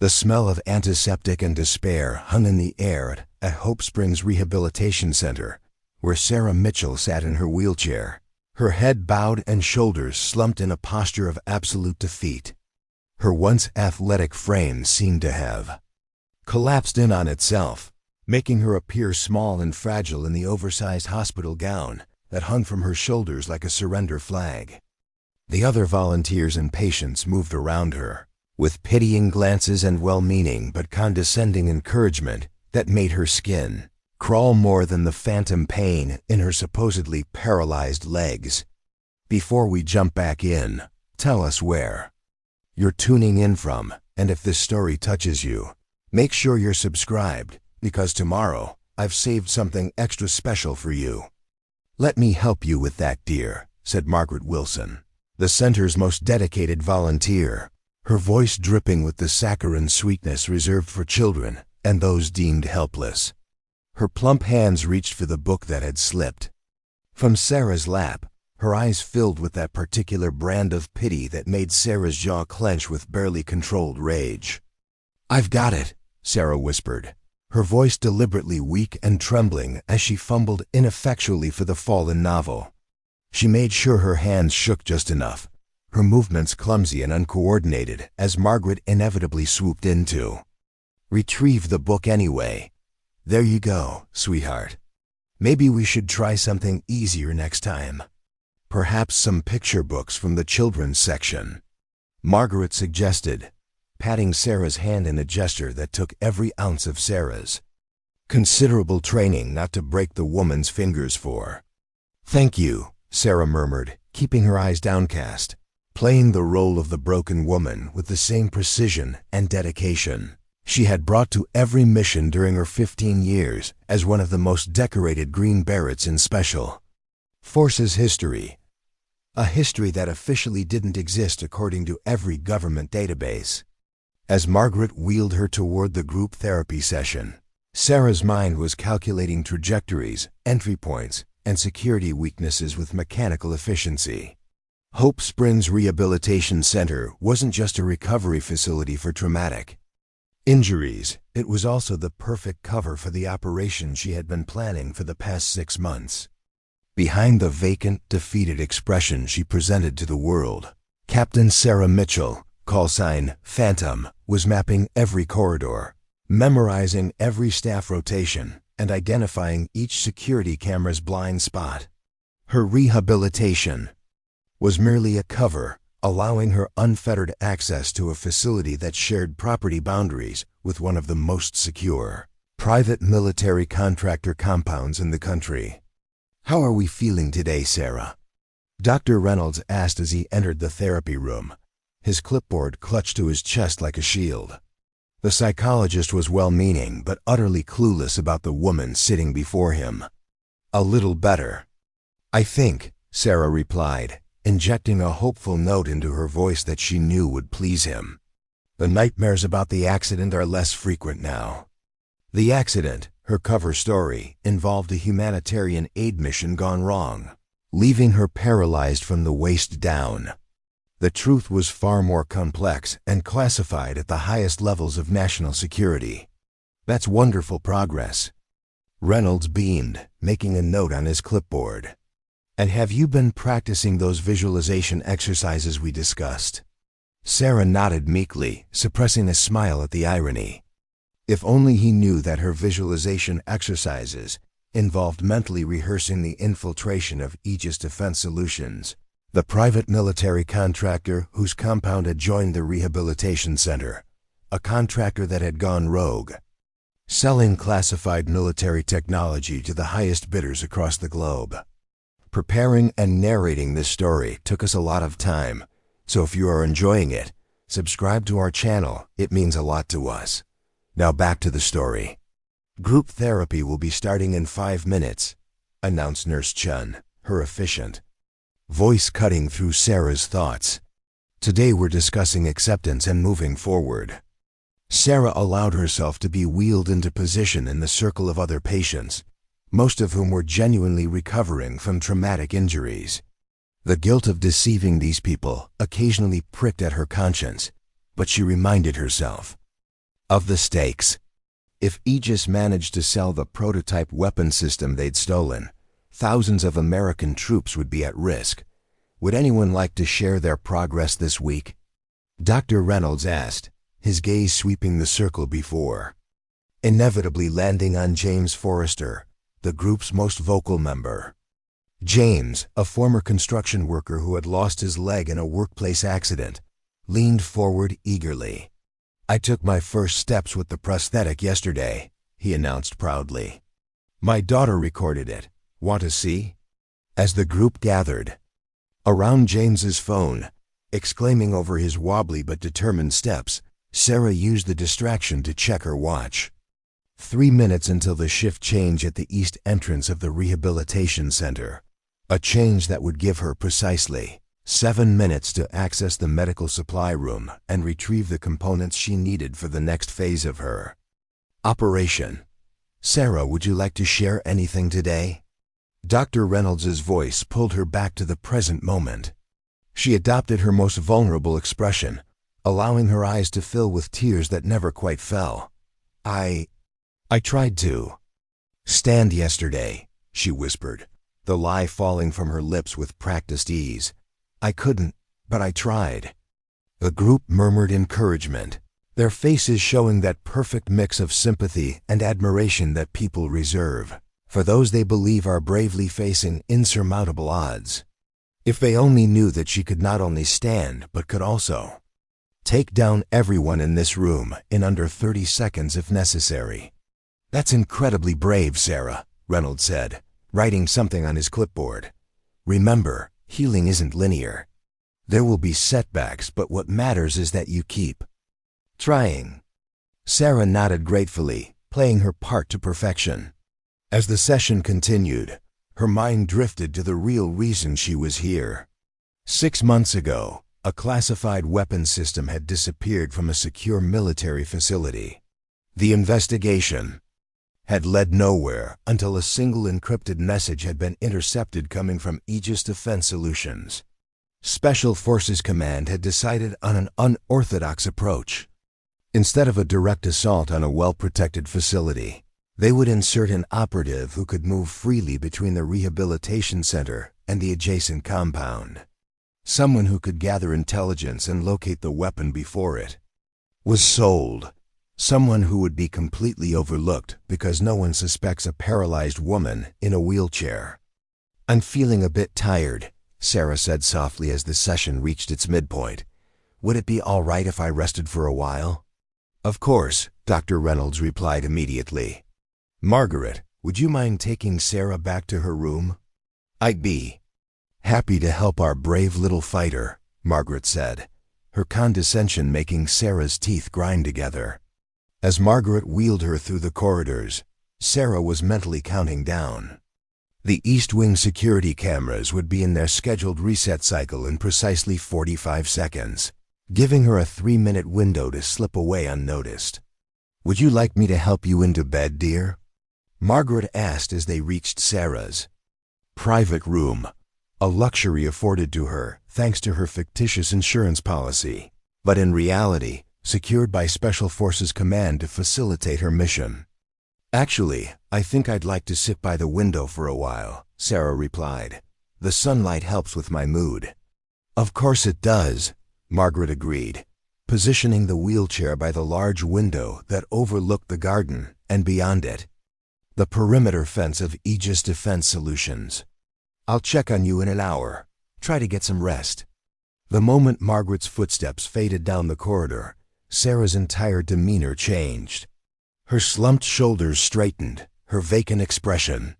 The smell of antiseptic and despair hung in the air at Hope Springs Rehabilitation Center, where Sarah Mitchell sat in her wheelchair, her head bowed and shoulders slumped in a posture of absolute defeat. Her once athletic frame seemed to have collapsed in on itself, making her appear small and fragile in the oversized hospital gown that hung from her shoulders like a surrender flag. The other volunteers and patients moved around her, with pitying glances and well-meaning but condescending encouragement that made her skin crawl more than the phantom pain in her supposedly paralyzed legs. Before we jump back in, tell us where you're tuning in from, and if this story touches you, make sure you're subscribed, because tomorrow I've saved something extra special for you. "Let me help you with that, dear," said Margaret Wilson, the center's most dedicated volunteer, her voice dripping with the saccharine sweetness reserved for children and those deemed helpless. Her plump hands reached for the book that had slipped from Sarah's lap, her eyes filled with that particular brand of pity that made Sarah's jaw clench with barely controlled rage. "I've got it," Sarah whispered, her voice deliberately weak and trembling as she fumbled ineffectually for the fallen novel. She made sure her hands shook just enough, her movements clumsy and uncoordinated as Margaret inevitably swooped in to retrieve the book anyway. "There you go, sweetheart. Maybe we should try something easier next time. Perhaps some picture books from the children's section," Margaret suggested, patting Sarah's hand in a gesture that took every ounce of Sarah's considerable training not to break the woman's fingers for. "Thank you," Sarah murmured, keeping her eyes downcast, playing the role of the broken woman with the same precision and dedication she had brought to every mission during her 15 years as one of the most decorated Green Berets in Special Forces history, a history that officially didn't exist according to every government database. As Margaret wheeled her toward the group therapy session, Sarah's mind was calculating trajectories, entry points, and security weaknesses with mechanical efficiency. Hope Springs Rehabilitation Center wasn't just a recovery facility for traumatic injuries, it was also the perfect cover for the operation she had been planning for the past 6 months. Behind the vacant, defeated expression she presented to the world, Captain Sarah Mitchell, call sign Phantom, was mapping every corridor, memorizing every staff rotation, and identifying each security camera's blind spot. Her rehabilitation was merely a cover, allowing her unfettered access to a facility that shared property boundaries with one of the most secure private military contractor compounds in the country. "How are we feeling today, Sarah?" Dr. Reynolds asked as he entered the therapy room, his clipboard clutched to his chest like a shield. The psychologist was well-meaning but utterly clueless about the woman sitting before him. "A little better, I think," Sarah replied, injecting a hopeful note into her voice that she knew would please him. "The nightmares about the accident are less frequent now." The accident, her cover story, involved a humanitarian aid mission gone wrong, leaving her paralyzed from the waist down. The truth was far more complex and classified at the highest levels of national security. "That's wonderful progress." Reynolds beamed, making a note on his clipboard. "And have you been practicing those visualization exercises we discussed?" Sarah nodded meekly, suppressing a smile at the irony. If only he knew that her visualization exercises involved mentally rehearsing the infiltration of Aegis Defense Solutions, the private military contractor whose compound had joined the rehabilitation center, a contractor that had gone rogue, selling classified military technology to the highest bidders across the globe. Preparing and narrating this story took us a lot of time, so if you are enjoying it, subscribe to our channel, it means a lot to us. Now back to the story. "Group therapy will be starting in 5 minutes, announced Nurse Chun, her efficient voice cutting through Sarah's thoughts. "Today we're discussing acceptance and moving forward." Sarah allowed herself to be wheeled into position in the circle of other patients, most of whom were genuinely recovering from traumatic injuries. The guilt of deceiving these people occasionally pricked at her conscience, but she reminded herself, of the stakes. If Aegis managed to sell the prototype weapon system they'd stolen, thousands of American troops would be at risk. Would anyone like to share their progress this week? Dr. Reynolds asked, his gaze sweeping the circle before, inevitably landing on James Forrester, the group's most vocal member. James, a former construction worker who had lost his leg in a workplace accident, leaned forward eagerly. "I took my first steps with the prosthetic yesterday," he announced proudly. "My daughter recorded it. Want to see?" As the group gathered around James's phone, exclaiming over his wobbly but determined steps, Sarah used the distraction to check her watch. 3 minutes until the shift change at the east entrance of the rehabilitation center. A change that would give her precisely 7 minutes to access the medical supply room and retrieve the components she needed for the next phase of her operation. "Sarah, would you like to share anything today?" Dr. Reynolds's voice pulled her back to the present moment. She adopted her most vulnerable expression, allowing her eyes to fill with tears that never quite fell. I tried to stand yesterday," she whispered, the lie falling from her lips with practiced ease. "I couldn't, but I tried." The group murmured encouragement, their faces showing that perfect mix of sympathy and admiration that people reserve for those they believe are bravely facing insurmountable odds. If they only knew that she could not only stand but could also take down everyone in this room in under 30 seconds if necessary. "That's incredibly brave, Sarah," Reynolds said, writing something on his clipboard. "Remember, healing isn't linear. There will be setbacks, but what matters is that you keep trying." Sarah nodded gratefully, playing her part to perfection. As the session continued, her mind drifted to the real reason she was here. 6 months ago, a classified weapons system had disappeared from a secure military facility. The investigation had led nowhere until a single encrypted message had been intercepted coming from Aegis Defense Solutions. Special Forces Command had decided on an unorthodox approach. Instead of a direct assault on a well-protected facility, they would insert an operative who could move freely between the rehabilitation center and the adjacent compound. Someone who could gather intelligence and locate the weapon before it was sold. Someone who would be completely overlooked because no one suspects a paralyzed woman in a wheelchair. "I'm feeling a bit tired," Sarah said softly as the session reached its midpoint. "Would it be all right if I rested for a while?" "Of course," Dr. Reynolds replied immediately. "Margaret, would you mind taking Sarah back to her room?" "I'd be happy to help our brave little fighter," Margaret said, her condescension making Sarah's teeth grind together. As Margaret wheeled her through the corridors, Sarah was mentally counting down. The East Wing security cameras would be in their scheduled reset cycle in precisely 45 seconds, giving her a 3-minute window to slip away unnoticed. "Would you like me to help you into bed, dear?" Margaret asked as they reached Sarah's private room, a luxury afforded to her thanks to her fictitious insurance policy, but in reality, secured by Special Forces Command to facilitate her mission. "Actually, I think I'd like to sit by the window for a while," Sarah replied. "The sunlight helps with my mood." "Of course it does," Margaret agreed, positioning the wheelchair by the large window that overlooked the garden and beyond it, the perimeter fence of Aegis Defense Solutions. "I'll check on you in an hour. Try to get some rest." The moment Margaret's footsteps faded down the corridor, Sarah's entire demeanor changed. Her slumped shoulders straightened, her vacant expression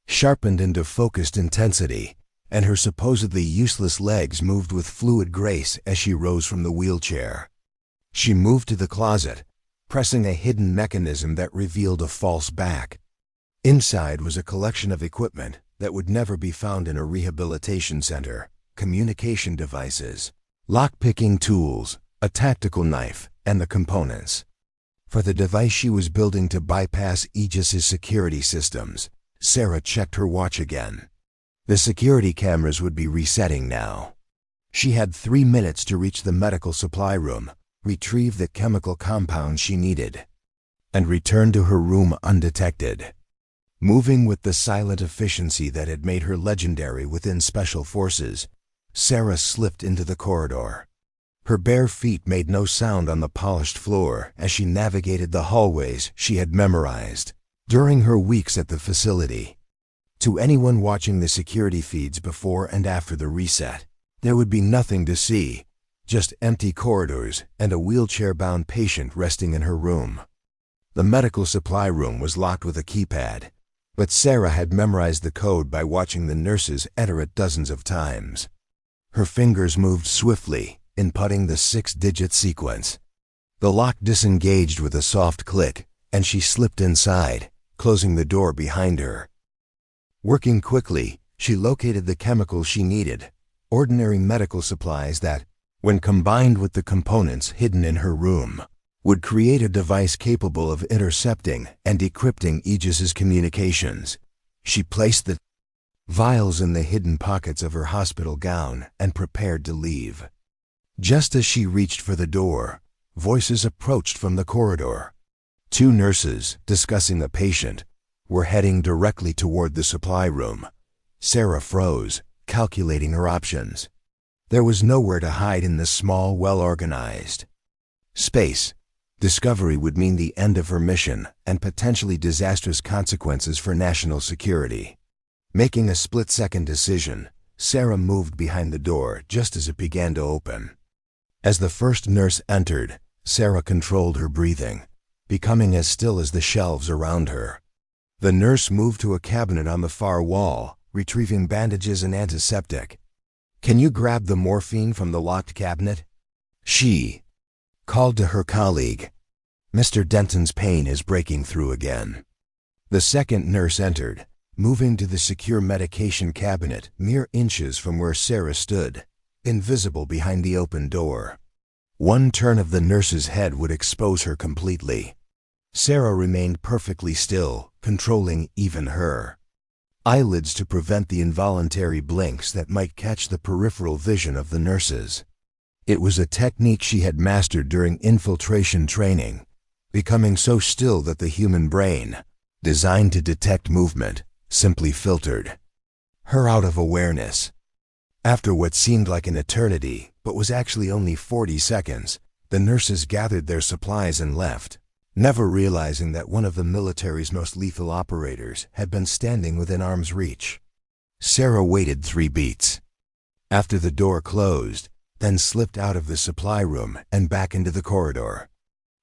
sharpened into focused intensity, and her supposedly useless legs moved with fluid grace as she rose from the wheelchair. She moved to the closet, pressing a hidden mechanism that revealed a false back. Inside was a collection of equipment that would never be found in a rehabilitation center: communication devices, lock-picking tools, a tactical knife, and the components for the device she was building to bypass Aegis's security systems. Sarah checked her watch again. The security cameras would be resetting now. She had 3 minutes to reach the medical supply room, retrieve the chemical compound she needed, and return to her room undetected. Moving with the silent efficiency that had made her legendary within Special Forces, Sarah slipped into the corridor. Her bare feet made no sound on the polished floor as she navigated the hallways she had memorized during her weeks at the facility. To anyone watching the security feeds before and after the reset, there would be nothing to see, just empty corridors and a wheelchair-bound patient resting in her room. The medical supply room was locked with a keypad, but Sarah had memorized the code by watching the nurses enter it dozens of times. Her fingers moved swiftly, inputting the 6-digit sequence. The lock disengaged with a soft click, and she slipped inside, closing the door behind her. Working quickly, she located the chemicals she needed, ordinary medical supplies that, when combined with the components hidden in her room, would create a device capable of intercepting and decrypting Aegis's communications. She placed the vials in the hidden pockets of her hospital gown and prepared to leave. Just as she reached for the door, voices approached from the corridor. 2 nurses, discussing a patient, were heading directly toward the supply room. Sarah froze, calculating her options. There was nowhere to hide in the small, well-organized space. Discovery would mean the end of her mission and potentially disastrous consequences for national security. Making a split-second decision, Sarah moved behind the door just as it began to open. As the first nurse entered, Sarah controlled her breathing, becoming as still as the shelves around her. The nurse moved to a cabinet on the far wall, retrieving bandages and antiseptic. "Can you grab the morphine from the locked cabinet?" she called to her colleague. "Mr. Denton's pain is breaking through again." The second nurse entered, moving to the secure medication cabinet mere inches from where Sarah stood, invisible behind the open door. One turn of the nurse's head would expose her completely. Sarah remained perfectly still, controlling even her eyelids to prevent the involuntary blinks that might catch the peripheral vision of the nurses. It was a technique she had mastered during infiltration training, becoming so still that the human brain, designed to detect movement, simply filtered her out of awareness. After what seemed like an eternity, but was actually only 40 seconds, the nurses gathered their supplies and left, never realizing that one of the military's most lethal operators had been standing within arm's reach. Sarah waited 3 beats. After the door closed, then slipped out of the supply room and back into the corridor.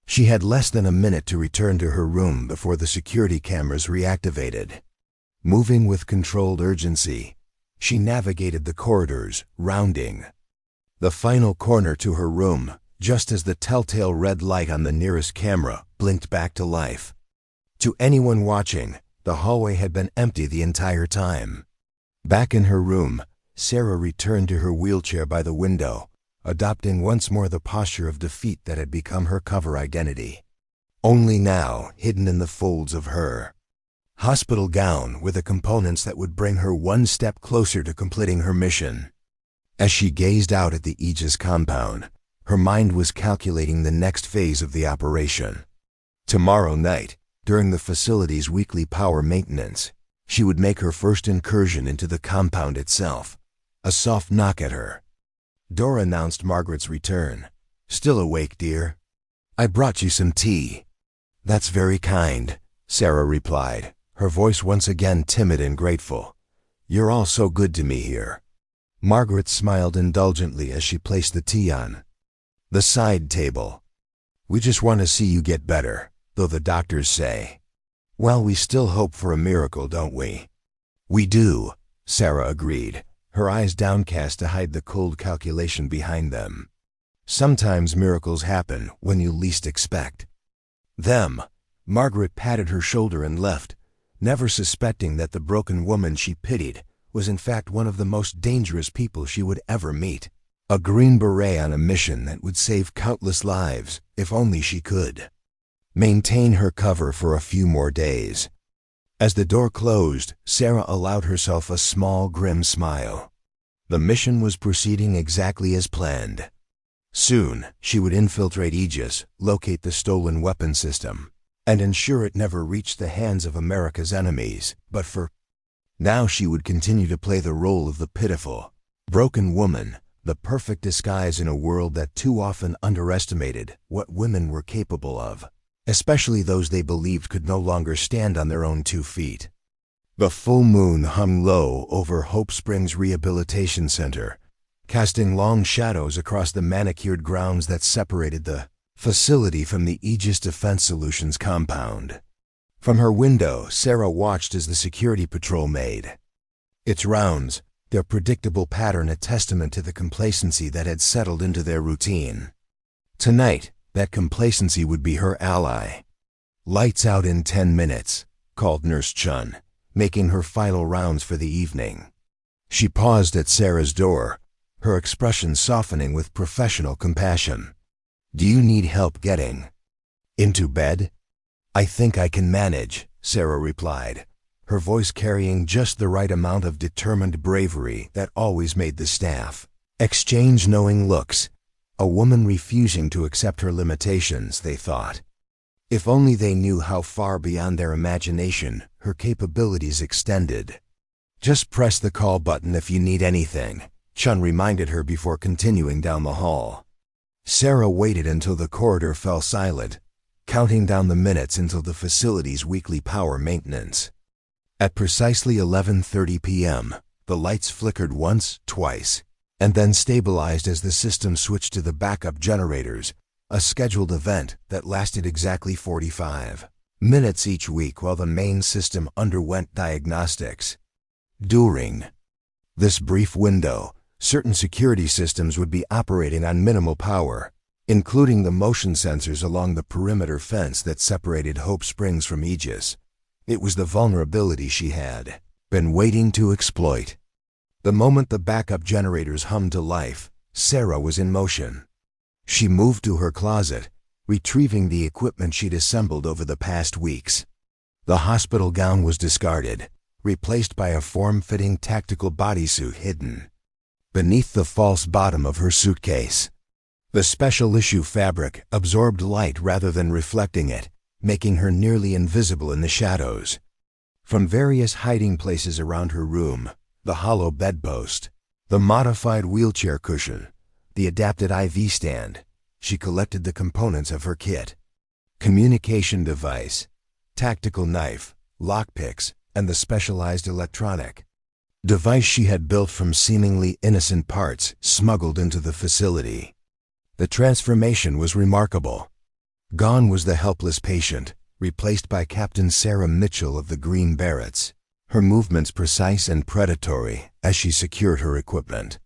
She had less than a minute to return to her room before the security cameras reactivated. Moving with controlled urgency, she navigated the corridors, rounding the final corner to her room, just as the telltale red light on the nearest camera blinked back to life. To anyone watching, the hallway had been empty the entire time. Back in her room, Sarah returned to her wheelchair by the window, adopting once more the posture of defeat that had become her cover identity. Only now hidden in the folds of her hospital gown were the components that would bring her one step closer to completing her mission. As she gazed out at the Aegis compound, her mind was calculating the next phase of the operation. Tomorrow night, during the facility's weekly power maintenance, she would make her first incursion into the compound itself. A soft knock at her door announced Margaret's return. "Still awake, dear? I brought you some tea." "That's very kind," Sarah replied, her voice once again timid and grateful. "You're all so good to me here." Margaret smiled indulgently as she placed the tea on the side table. "We just want to see you get better, though the doctors say, well, we still hope for a miracle, don't we?" "We do," Sarah agreed, her eyes downcast to hide the cold calculation behind them. "Sometimes miracles happen when you least expect them." Margaret patted her shoulder and left, never suspecting that the broken woman she pitied was in fact one of the most dangerous people she would ever meet. A Green Beret on a mission that would save countless lives, if only she could maintain her cover for a few more days. As the door closed, Sarah allowed herself a small, grim smile. The mission was proceeding exactly as planned. Soon, she would infiltrate Aegis, locate the stolen weapon system, and ensure it never reached the hands of America's enemies. But for now, she would continue to play the role of the pitiful, broken woman, the perfect disguise in a world that too often underestimated what women were capable of, especially those they believed could no longer stand on their own 2 feet. The full moon hung low over Hope Springs Rehabilitation Center, casting long shadows across the manicured grounds that separated the facility from the Aegis Defense Solutions compound. From her window, Sarah watched as the security patrol made its rounds, their predictable pattern a testament to the complacency that had settled into their routine. Tonight, that complacency would be her ally. "Lights out in 10 minutes, called Nurse Chun, making her final rounds for the evening. She paused at Sarah's door, her expression softening with professional compassion. "Do you need help getting into bed?" "I think I can manage," Sarah replied, her voice carrying just the right amount of determined bravery that always made the staff exchange knowing looks. A woman refusing to accept her limitations, they thought. If only they knew how far beyond their imagination her capabilities extended. "Just press the call button if you need anything," Chun reminded her before continuing down the hall. Sarah waited until the corridor fell silent, counting down the minutes until the facility's weekly power maintenance. At precisely 11:30 p.m., the lights flickered once, twice, and then stabilized as the system switched to the backup generators, a scheduled event that lasted exactly 45 minutes each week while the main system underwent diagnostics. During this brief window, certain security systems would be operating on minimal power, including the motion sensors along the perimeter fence that separated Hope Springs from Aegis. It was the vulnerability she had been waiting to exploit. The moment the backup generators hummed to life, Sarah was in motion. She moved to her closet, retrieving the equipment she'd assembled over the past weeks. The hospital gown was discarded, replaced by a form-fitting tactical bodysuit hidden beneath the false bottom of her suitcase. The special issue fabric absorbed light rather than reflecting it, making her nearly invisible in the shadows. From various hiding places around her room, the hollow bedpost, the modified wheelchair cushion, the adapted IV stand, she collected the components of her kit. Communication device, tactical knife, lockpicks, and the specialized electronic device she had built from seemingly innocent parts smuggled into the facility. The transformation was remarkable. Gone was the helpless patient, replaced by Captain Sarah Mitchell of the Green Berets, her movements precise and predatory as she secured her equipment.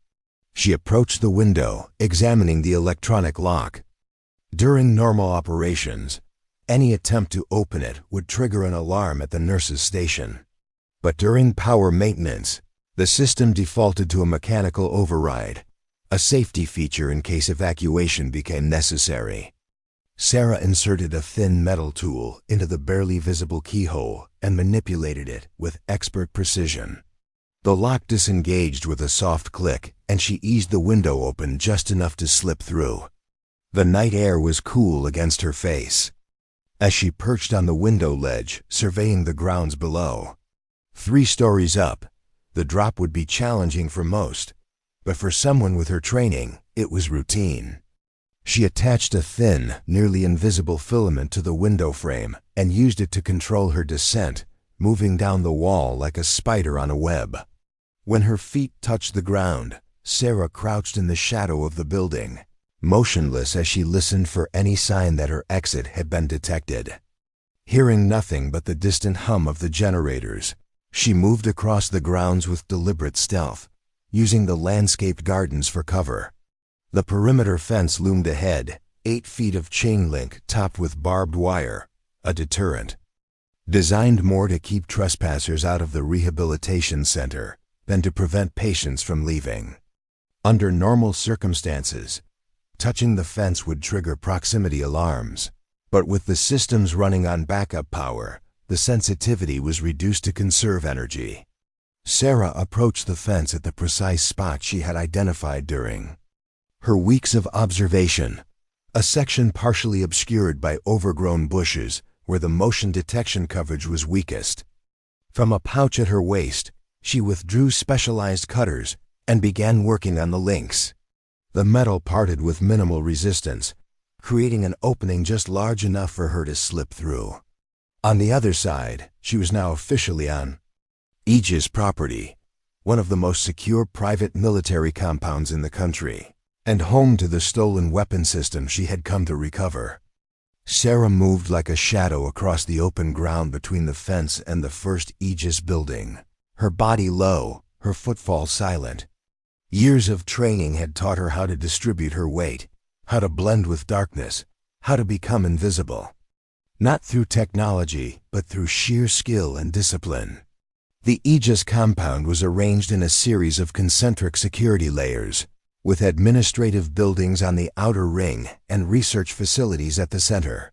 She approached the window, examining the electronic lock. During normal operations, any attempt to open it would trigger an alarm at the nurse's station. But during power maintenance, the system defaulted to a mechanical override, a safety feature in case evacuation became necessary. Sarah inserted a thin metal tool into the barely visible keyhole and manipulated it with expert precision. The lock disengaged with a soft click, and she eased the window open just enough to slip through. The night air was cool against her face. As she perched on the window ledge, surveying the grounds below. 3 stories up, the drop would be challenging for most, but for someone with her training, it was routine. She attached a thin, nearly invisible filament to the window frame and used it to control her descent, moving down the wall like a spider on a web. When her feet touched the ground, Sarah crouched in the shadow of the building, motionless as she listened for any sign that her exit had been detected. Hearing nothing but the distant hum of the generators, she moved across the grounds with deliberate stealth, using the landscaped gardens for cover. The perimeter fence loomed ahead, 8 feet of chain link topped with barbed wire, a deterrent. Designed more to keep trespassers out of the rehabilitation center than to prevent patients from leaving. Under normal circumstances, touching the fence would trigger proximity alarms, but with the systems running on backup power, the sensitivity was reduced to conserve energy. Sarah approached the fence at the precise spot she had identified during Her weeks of observation, a section partially obscured by overgrown bushes where the motion detection coverage was weakest. From a pouch at her waist, she withdrew specialized cutters and began working on the links. The metal parted with minimal resistance, creating an opening just large enough for her to slip through. On the other side, she was now officially on Aegis property, one of the most secure private military compounds in the country, and home to the stolen weapon system she had come to recover. Sarah moved like a shadow across the open ground between the fence and the first Aegis building, her body low, her footfall silent. Years of training had taught her how to distribute her weight, how to blend with darkness, how to become invisible. Not through technology, but through sheer skill and discipline. The Aegis compound was arranged in a series of concentric security layers, with administrative buildings on the outer ring and research facilities at the center.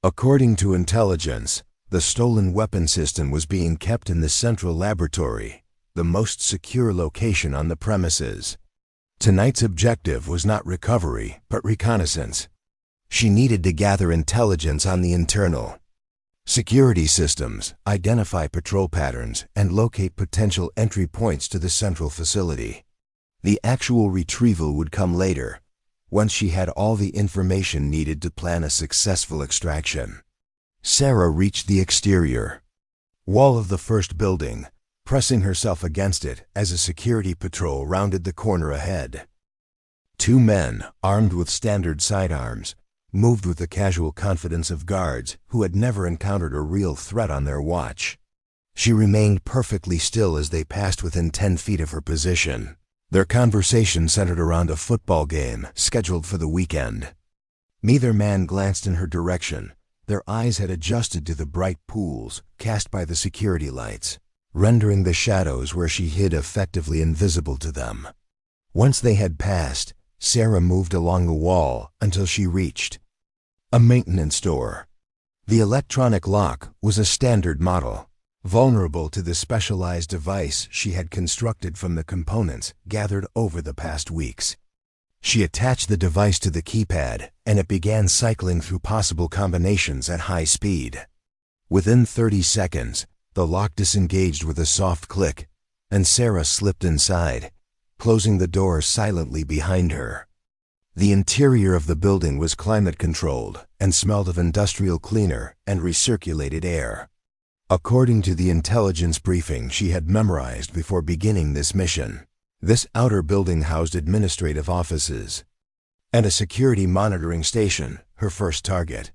According to intelligence, the stolen weapon system was being kept in the central laboratory, the most secure location on the premises. Tonight's objective was not recovery, but reconnaissance. She needed to gather intelligence on the internal security systems, identify patrol patterns, and locate potential entry points to the central facility. The actual retrieval would come later, once she had all the information needed to plan a successful extraction. Sarah reached the exterior wall of the first building, pressing herself against it as a security patrol rounded the corner ahead. Two men, armed with standard sidearms, moved with the casual confidence of guards who had never encountered a real threat on their watch. She remained perfectly still as they passed within 10 feet of her position. Their conversation centered around a football game scheduled for the weekend. Neither man glanced in her direction. Their eyes had adjusted to the bright pools cast by the security lights, rendering the shadows where she hid effectively invisible to them. Once they had passed, Sarah moved along the wall until she reached a maintenance door. The electronic lock was a standard model, vulnerable to the specialized device she had constructed from the components gathered over the past weeks. She attached the device to the keypad, and it began cycling through possible combinations at high speed. Within 30 seconds, the lock disengaged with a soft click, and Sarah slipped inside, closing the door silently behind her. The interior of the building was climate-controlled and smelled of industrial cleaner and recirculated air. According to the intelligence briefing she had memorized before beginning this mission, this outer building housed administrative offices and a security monitoring station, her first target.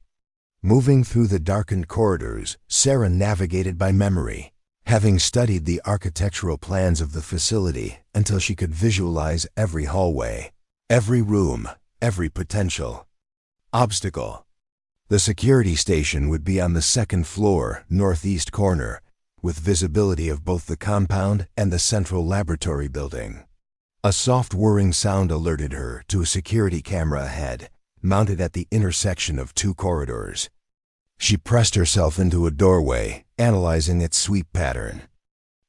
Moving through the darkened corridors, Sarah navigated by memory, having studied the architectural plans of the facility until she could visualize every hallway, every room, every potential obstacle. The security station would be on the second floor, northeast corner, with visibility of both the compound and the central laboratory building. A soft whirring sound alerted her to a security camera ahead, mounted at the intersection of two corridors. She pressed herself into a doorway, analyzing its sweep pattern.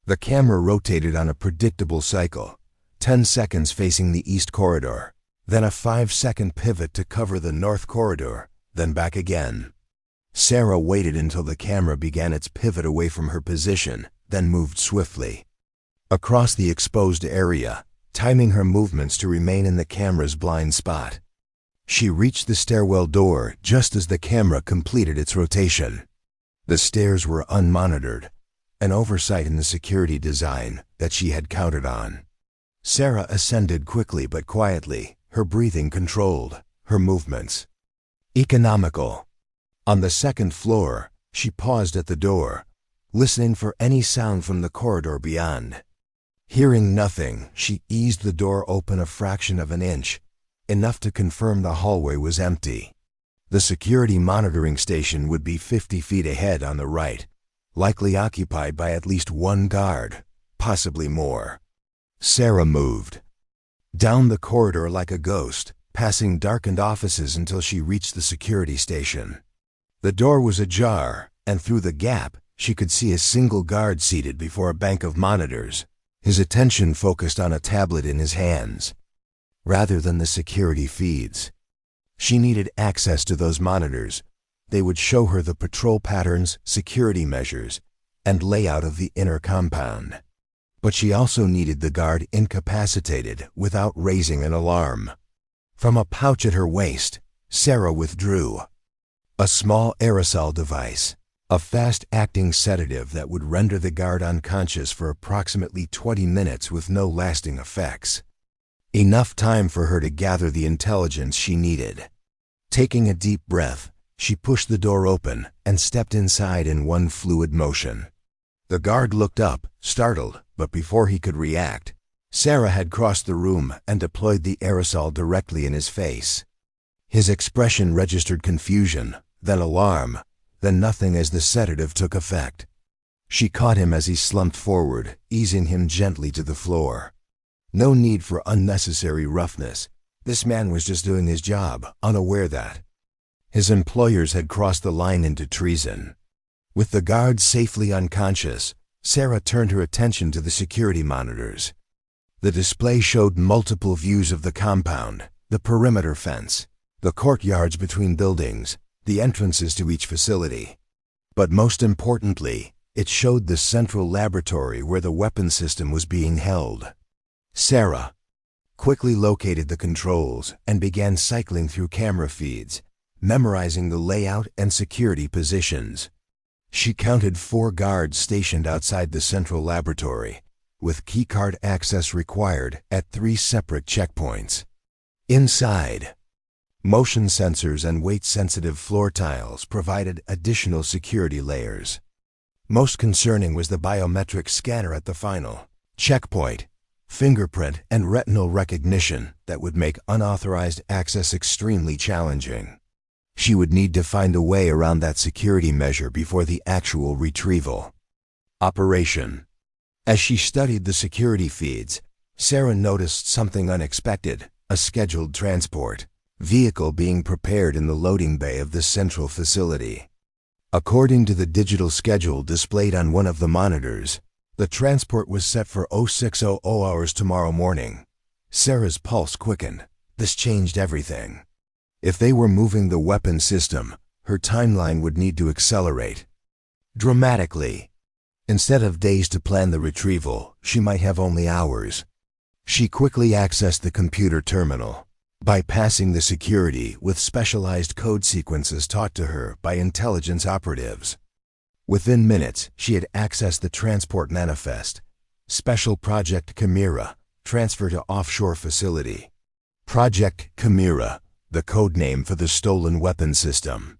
The camera rotated on a predictable cycle, 10 seconds facing the east corridor, then a 5-second pivot to cover the north corridor, then back again. Sarah waited until the camera began its pivot away from her position, then moved swiftly across the exposed area, timing her movements to remain in the camera's blind spot. She reached the stairwell door just as the camera completed its rotation. The stairs were unmonitored, an oversight in the security design that she had counted on. Sarah ascended quickly but quietly, her breathing controlled, her movements economical. On the second floor, she paused at the door, listening for any sound from the corridor beyond. Hearing nothing, she eased the door open a fraction of an inch, enough to confirm the hallway was empty. The security monitoring station would be 50 feet ahead on the right, likely occupied by at least one guard, possibly more. Sarah moved down the corridor like a ghost, passing darkened offices until she reached the security station. The door was ajar, and through the gap, she could see a single guard seated before a bank of monitors, his attention focused on a tablet in his hands. rather than the security feeds. She needed access to those monitors. They would show her the patrol patterns, security measures, and layout of the inner compound. But she also needed the guard incapacitated without raising an alarm. From a pouch at her waist, Sarah withdrew a small aerosol device, a fast-acting sedative that would render the guard unconscious for approximately 20 minutes with no lasting effects. Enough time for her to gather the intelligence she needed. Taking a deep breath, she pushed the door open and stepped inside in one fluid motion. The guard looked up, startled, but before he could react, Sarah had crossed the room and deployed the aerosol directly in his face. His expression registered confusion, then alarm, then nothing as the sedative took effect. She caught him as he slumped forward, easing him gently to the floor. No need for unnecessary roughness. This man was just doing his job, unaware that his employers had crossed the line into treason. With the guard safely unconscious, Sarah turned her attention to the security monitors. The display showed multiple views of the compound, the perimeter fence, the courtyards between buildings, the entrances to each facility. But most importantly, it showed the central laboratory where the weapon system was being held. Sarah quickly located the controls and began cycling through camera feeds, memorizing the layout and security positions. She counted 4 guards stationed outside the central laboratory, with keycard access required at 3 separate checkpoints. Inside, motion sensors and weight-sensitive floor tiles provided additional security layers. Most concerning was the biometric scanner at the final checkpoint, fingerprint and retinal recognition that would make unauthorized access extremely challenging. She would need to find a way around that security measure before the actual retrieval operation. As she studied the security feeds, Sarah noticed something unexpected, a scheduled transport vehicle being prepared in the loading bay of the central facility. According to the digital schedule displayed on one of the monitors, the transport was set for 0600 hours tomorrow morning. Sarah's pulse quickened. This changed everything. If they were moving the weapon system, her timeline would need to accelerate dramatically. Instead of days to plan the retrieval, she might have only hours. She quickly accessed the computer terminal, bypassing the security with specialized code sequences taught to her by intelligence operatives. Within minutes, she had accessed the transport manifest. Special Project Chimera, transfer to offshore facility. Project Chimera, the code name for the stolen weapon system.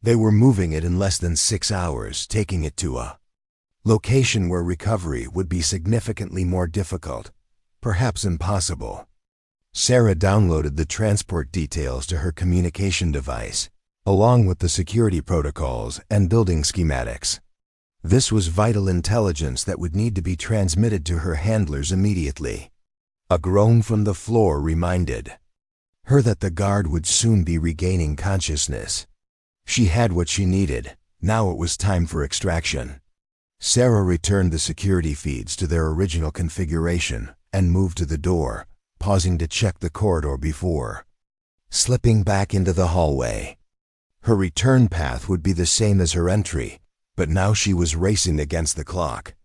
They were moving it in less than 6 hours, taking it to a location where recovery would be significantly more difficult, perhaps impossible. Sarah downloaded the transport details to her communication device, along with the security protocols and building schematics. This was vital intelligence that would need to be transmitted to her handlers immediately. A groan from the floor reminded her that the guard would soon be regaining consciousness. She had what she needed. Now it was time for extraction. Sarah returned the security feeds to their original configuration and moved to the door, pausing to check the corridor before slipping back into the hallway. Her return path would be the same as her entry, but now she was racing against the clock.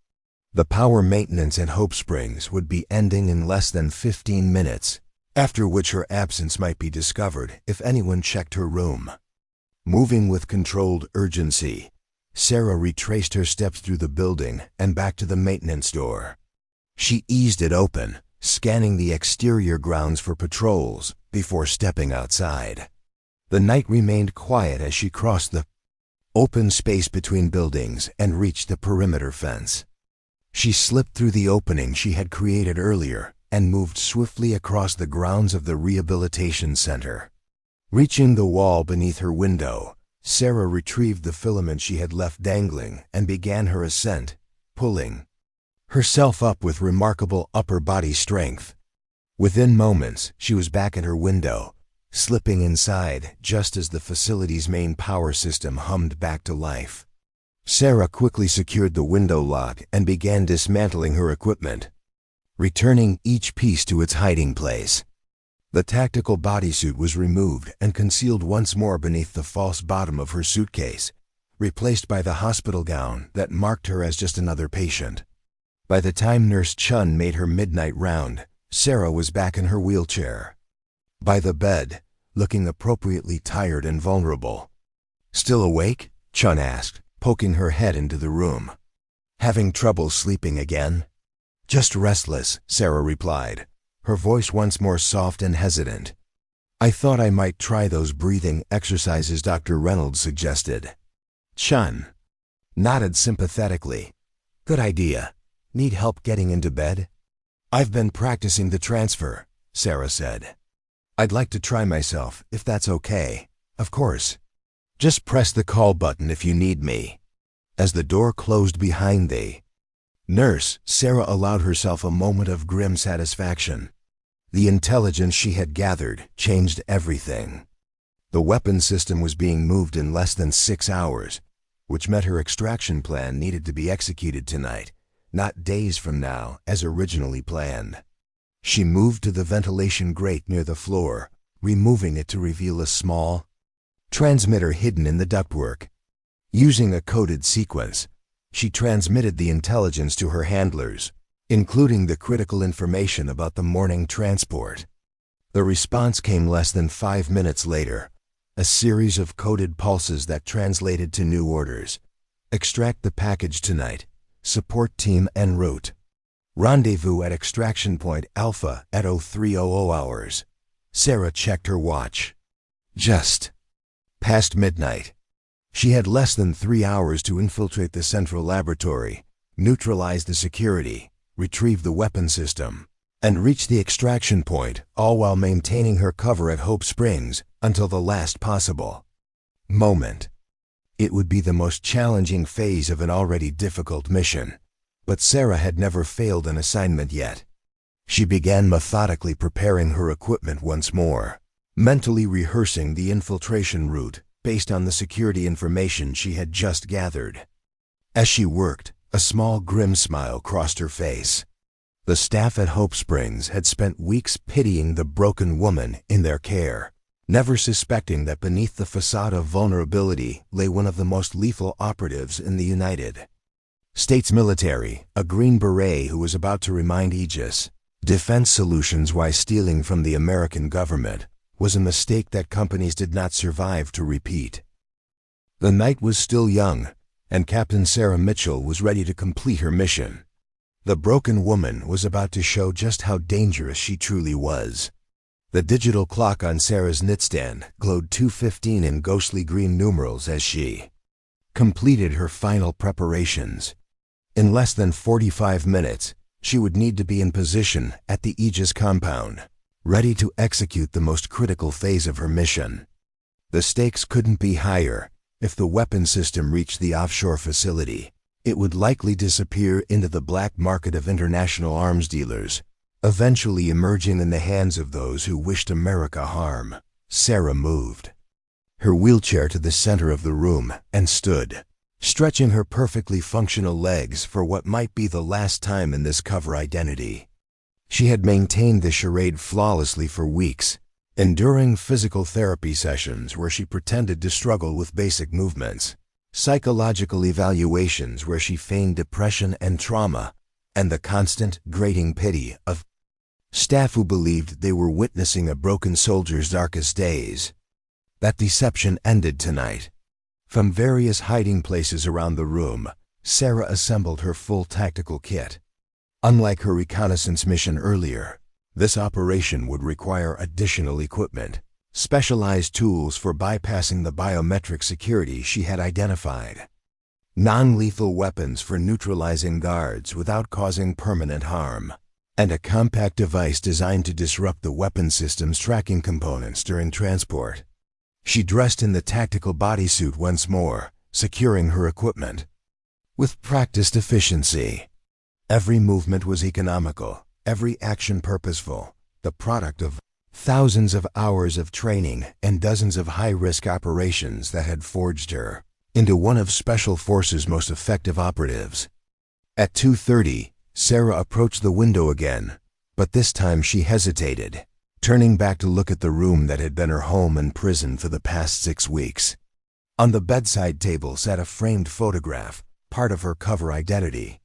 The power maintenance at Hope Springs would be ending in less than 15 minutes, after which her absence might be discovered if anyone checked her room. Moving with controlled urgency, Sarah retraced her steps through the building and back to the maintenance door. She eased it open, scanning the exterior grounds for patrols before stepping outside. The night remained quiet as she crossed the open space between buildings and reached the perimeter fence. She slipped through the opening she had created earlier and moved swiftly across the grounds of the Rehabilitation Center. Reaching the wall beneath her window, Sarah retrieved the filament she had left dangling and began her ascent, pulling herself up with remarkable upper body strength. Within moments, she was back at her window, slipping inside just as the facility's main power system hummed back to life. Sarah quickly secured the window lock and began dismantling her equipment, returning each piece to its hiding place. The tactical bodysuit was removed and concealed once more beneath the false bottom of her suitcase, replaced by the hospital gown that marked her as just another patient. By the time Nurse Chun made her midnight round, Sarah was back in her wheelchair. By the bed, looking appropriately tired and vulnerable. "Still awake?" Chun asked, poking her head into the room. "Having trouble sleeping again?" "Just restless," Sarah replied, her voice once more soft and hesitant. "I thought I might try those breathing exercises Dr. Reynolds suggested." Chun nodded sympathetically. "Good idea. Need help getting into bed?" "I've been practicing the transfer," Sarah said. "I'd like to try myself, if that's okay." "Of course. Just press the call button if you need me." As the door closed behind the nurse, Sarah allowed herself a moment of grim satisfaction. The intelligence she had gathered changed everything. The weapon system was being moved in less than 6 hours, which meant her extraction plan needed to be executed tonight, not days from now as originally planned. She moved to the ventilation grate near the floor, removing it to reveal a small transmitter hidden in the ductwork. Using a coded sequence, she transmitted the intelligence to her handlers, including the critical information about the morning transport. The response came less than 5 minutes later, a series of coded pulses that translated to new orders. "Extract the package tonight. Support team en route. Rendezvous at extraction point Alpha at 0300 hours." Sarah checked her watch. Just past midnight. She had less than 3 hours to infiltrate the central laboratory, neutralize the security, retrieve the weapon system, and reach the extraction point, all while maintaining her cover at Hope Springs until the last possible moment. It would be the most challenging phase of an already difficult mission, but Sarah had never failed an assignment yet. She began methodically preparing her equipment once more, mentally rehearsing the infiltration route based on the security information she had just gathered. As she worked, a small grim smile crossed her face. The staff at Hope Springs had spent weeks pitying the broken woman in their care, never suspecting that beneath the facade of vulnerability lay one of the most lethal operatives in the United States military, a Green Beret who was about to remind Aegis Defense Solutions why stealing from the American government was a mistake that companies did not survive to repeat. The night was still young, and Captain Sarah Mitchell was ready to complete her mission. The broken woman was about to show just how dangerous she truly was. The digital clock on Sarah's nightstand glowed 2:15 in ghostly green numerals as she completed her final preparations. In less than 45 minutes, she would need to be in position at the Aegis compound, ready to execute the most critical phase of her mission. The stakes couldn't be higher. If the weapon system reached the offshore facility, it would likely disappear into the black market of international arms dealers, eventually emerging in the hands of those who wished America harm. Sarah moved her wheelchair to the center of the room and stood, stretching her perfectly functional legs for what might be the last time in this cover identity. She had maintained the charade flawlessly for weeks, enduring physical therapy sessions where she pretended to struggle with basic movements, psychological evaluations where she feigned depression and trauma, and the constant, grating pity of staff who believed they were witnessing a broken soldier's darkest days. That deception ended tonight. From various hiding places around the room, Sarah assembled her full tactical kit. Unlike her reconnaissance mission earlier, this operation would require additional equipment, specialized tools for bypassing the biometric security she had identified, non-lethal weapons for neutralizing guards without causing permanent harm, and a compact device designed to disrupt the weapon system's tracking components during transport. She dressed in the tactical bodysuit once more, securing her equipment with practiced efficiency. Every movement was economical, every action purposeful, the product of thousands of hours of training and dozens of high-risk operations that had forged her into one of Special Forces' most effective operatives. At 2:30, Sarah approached the window again, but this time she hesitated. turning back to look at the room that had been her home and prison for the past 6 weeks. On the bedside table sat a framed photograph, part of her cover identity,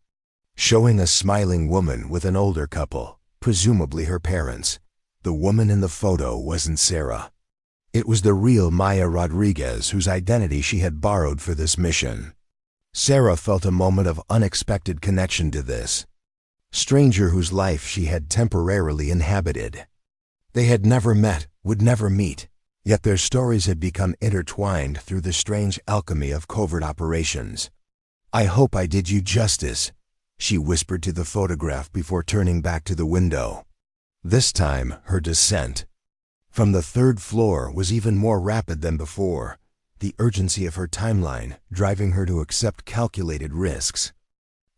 showing a smiling woman with an older couple, presumably her parents. The woman in the photo wasn't Sarah. It was the real Maya Rodriguez, whose identity she had borrowed for this mission. Sarah felt a moment of unexpected connection to this stranger whose life she had temporarily inhabited. They had never met, would never meet, yet their stories had become intertwined through the strange alchemy of covert operations. "I hope I did you justice," she whispered to the photograph before turning back to the window. This time, her descent from the 3rd floor was even more rapid than before, the urgency of her timeline driving her to accept calculated risks.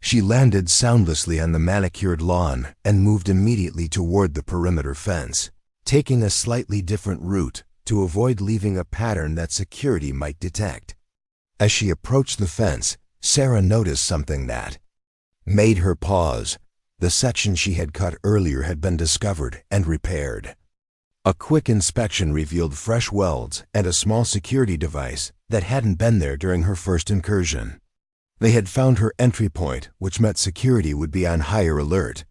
She landed soundlessly on the manicured lawn and moved immediately toward the perimeter fence, taking a slightly different route to avoid leaving a pattern that security might detect. As she approached the fence, Sarah noticed something that made her pause. The section she had cut earlier had been discovered and repaired. A quick inspection revealed fresh welds and a small security device that hadn't been there during her first incursion. They had found her entry point, which meant security would be on higher alert.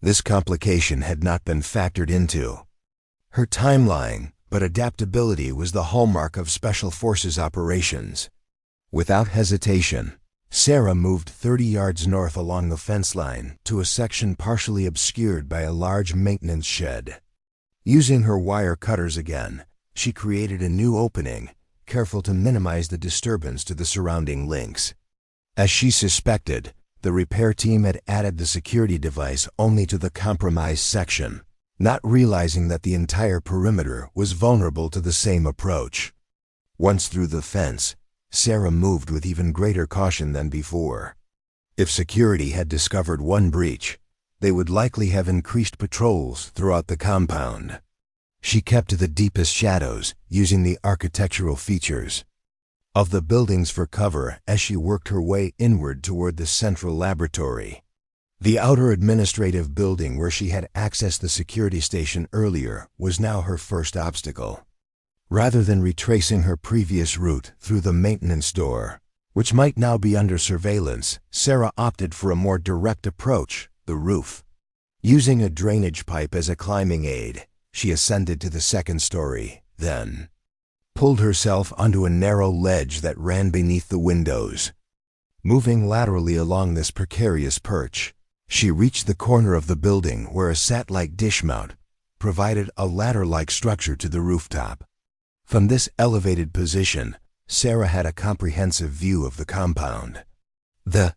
This complication had not been factored into her timeline, but adaptability was the hallmark of Special Forces operations. Without hesitation, Sarah moved 30 yards north along the fence line to a section partially obscured by a large maintenance shed. Using her wire cutters again, she created a new opening, careful to minimize the disturbance to the surrounding links. As she suspected, the repair team had added the security device only to the compromised section, not realizing that the entire perimeter was vulnerable to the same approach. Once through the fence, Sarah moved with even greater caution than before. If security had discovered one breach, they would likely have increased patrols throughout the compound. She kept to the deepest shadows, using the architectural features of the buildings for cover as she worked her way inward toward the central laboratory. The outer administrative building where she had accessed the security station earlier was now her first obstacle. Rather than retracing her previous route through the maintenance door, which might now be under surveillance, Sarah opted for a more direct approach, the roof. Using a drainage pipe as a climbing aid, she ascended to the 2nd story, then pulled herself onto a narrow ledge that ran beneath the windows. Moving laterally along this precarious perch, she reached the corner of the building where a satellite dish mount provided a ladder-like structure to the rooftop. From this elevated position, Sarah had a comprehensive view of the compound. The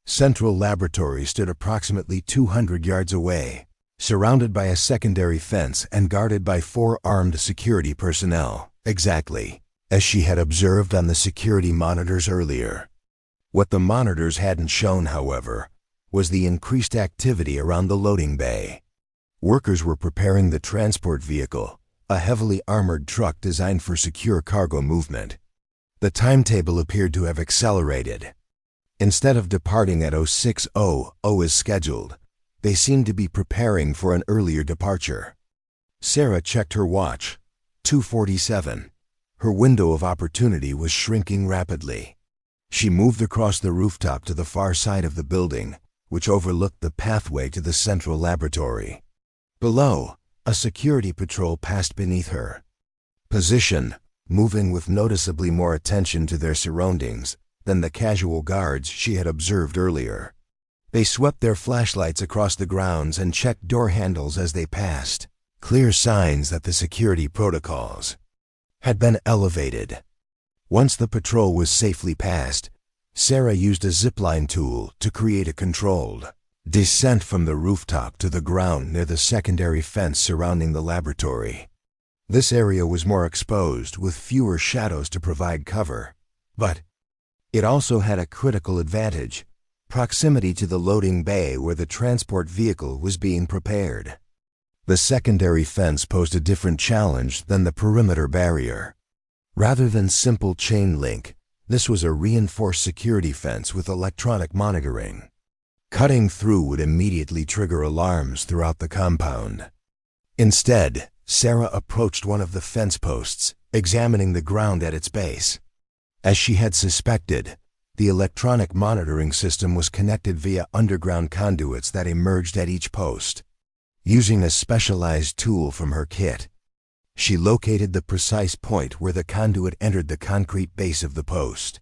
central laboratory stood approximately 200 yards away, surrounded by a secondary fence and guarded by 4 armed security personnel, exactly as she had observed on the security monitors earlier. What the monitors hadn't shown, however, was the increased activity around the loading bay. Workers were preparing the transport vehicle, a heavily armored truck designed for secure cargo movement. The timetable appeared to have accelerated. Instead of departing at 06:00 as scheduled, they seemed to be preparing for an earlier departure. Sarah checked her watch. 2:47. Her window of opportunity was shrinking rapidly. She moved across the rooftop to the far side of the building, which overlooked the pathway to the central laboratory. Below, a security patrol passed beneath her position, moving with noticeably more attention to their surroundings than the casual guards she had observed earlier. They swept their flashlights across the grounds and checked door handles as they passed, clear signs that the security protocols had been elevated. Once the patrol was safely past, Sarah used a zipline tool to create a controlled descent from the rooftop to the ground near the secondary fence surrounding the laboratory. This area was more exposed, with fewer shadows to provide cover, but it also had a critical advantage: proximity to the loading bay where the transport vehicle was being prepared. The secondary fence posed a different challenge than the perimeter barrier. Rather than simple chain link, this was a reinforced security fence with electronic monitoring. Cutting through would immediately trigger alarms throughout the compound. Instead, Sarah approached one of the fence posts, examining the ground at its base. As she had suspected, the electronic monitoring system was connected via underground conduits that emerged at each post. Using a specialized tool from her kit, she located the precise point where the conduit entered the concrete base of the post.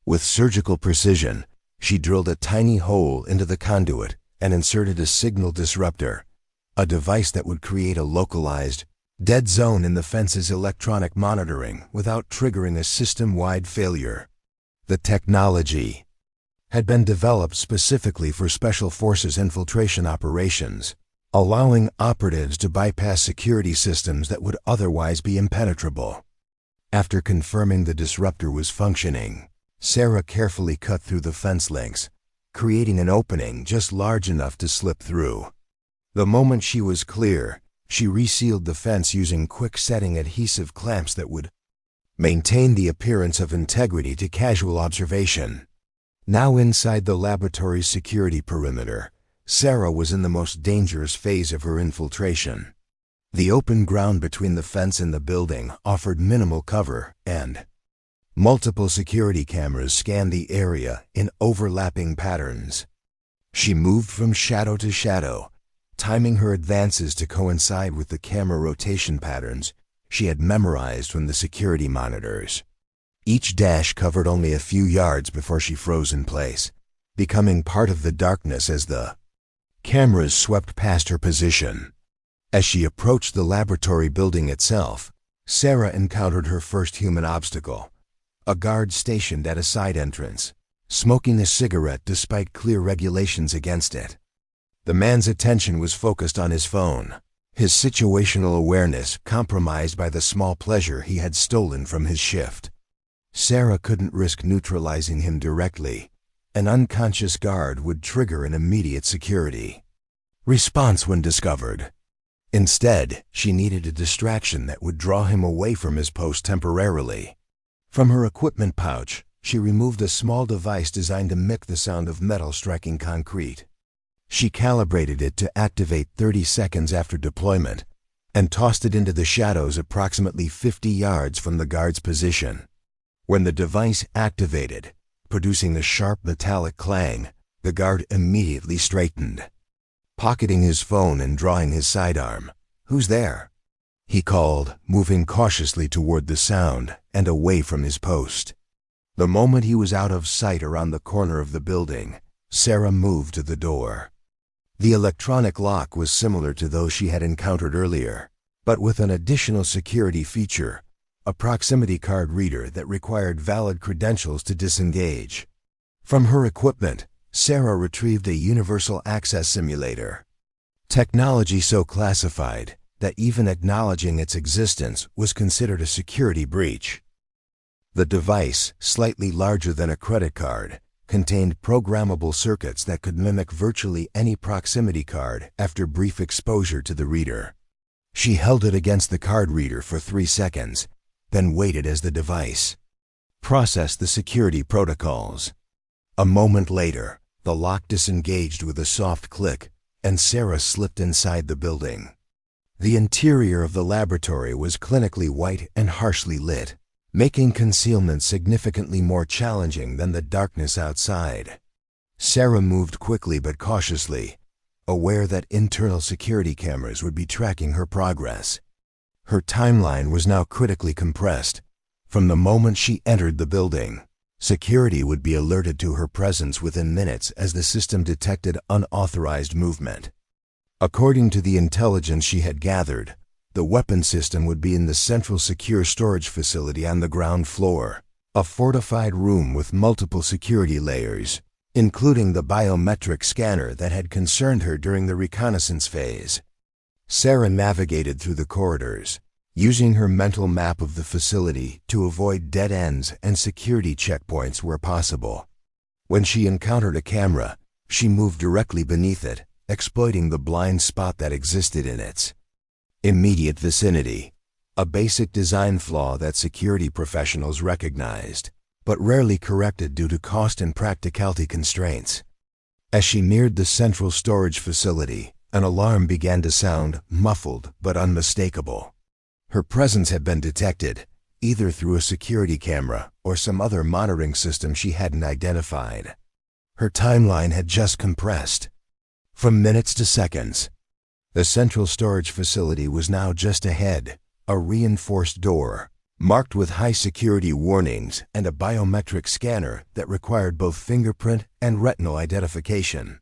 With surgical precision, she drilled a tiny hole into the conduit and inserted a signal disruptor, a device that would create a localized, dead zone in the fence's electronic monitoring without triggering a system-wide failure. The technology had been developed specifically for Special Forces infiltration operations, allowing operatives to bypass security systems that would otherwise be impenetrable. After confirming the disruptor was functioning, Sarah carefully cut through the fence links, creating an opening just large enough to slip through. The moment she was clear, she resealed the fence using quick-setting adhesive clamps that would maintain the appearance of integrity to casual observation. Now inside the laboratory's security perimeter, Sarah was in the most dangerous phase of her infiltration. The open ground between the fence and the building offered minimal cover, and multiple security cameras scanned the area in overlapping patterns. She moved from shadow to shadow, timing her advances to coincide with the camera rotation patterns she had memorized from the security monitors. Each dash covered only a few yards before she froze in place, becoming part of the darkness as the cameras swept past her position. As she approached the laboratory building itself, Sarah encountered her first human obstacle, a guard stationed at a side entrance, smoking a cigarette despite clear regulations against it. The man's attention was focused on his phone, his situational awareness compromised by the small pleasure he had stolen from his shift. Sarah couldn't risk neutralizing him directly. An unconscious guard would trigger an immediate security response when discovered. Instead, she needed a distraction that would draw him away from his post temporarily. From her equipment pouch, she removed a small device designed to mimic the sound of metal striking concrete. She calibrated it to activate 30 seconds after deployment and tossed it into the shadows approximately 50 yards from the guard's position. When the device activated, producing a sharp metallic clang, the guard immediately straightened. Pocketing his phone and drawing his sidearm, "Who's there?" he called, moving cautiously toward the sound and away from his post. The moment he was out of sight around the corner of the building, Sarah moved to the door. The electronic lock was similar to those she had encountered earlier, but with an additional security feature, a proximity card reader that required valid credentials to disengage. From her equipment, Sarah retrieved a universal access simulator, technology so classified that even acknowledging its existence was considered a security breach. The device, slightly larger than a credit card, contained programmable circuits that could mimic virtually any proximity card after brief exposure to the reader. She held it against the card reader for 3 seconds, then waited as the device processed the security protocols. A moment later, the lock disengaged with a soft click, and Sarah slipped inside the building. The interior of the laboratory was clinically white and harshly lit, making concealment significantly more challenging than the darkness outside. Sarah moved quickly but cautiously, aware that internal security cameras would be tracking her progress. Her timeline was now critically compressed. From the moment she entered the building, security would be alerted to her presence within minutes as the system detected unauthorized movement. According to the intelligence she had gathered, the weapon system would be in the central secure storage facility on the ground floor, a fortified room with multiple security layers, including the biometric scanner that had concerned her during the reconnaissance phase. Sarah navigated through the corridors, using her mental map of the facility to avoid dead ends and security checkpoints where possible. When she encountered a camera, she moved directly beneath it, exploiting the blind spot that existed in its immediate vicinity, a basic design flaw that security professionals recognized, but rarely corrected due to cost and practicality constraints. As she neared the central storage facility, An alarm began to sound, muffled but unmistakable. Her presence had been detected, either through a security camera or some other monitoring system she hadn't identified. Her timeline had just compressed, from minutes to seconds. The central storage facility was now just ahead, a reinforced door, marked with high security warnings and a biometric scanner that required both fingerprint and retinal identification.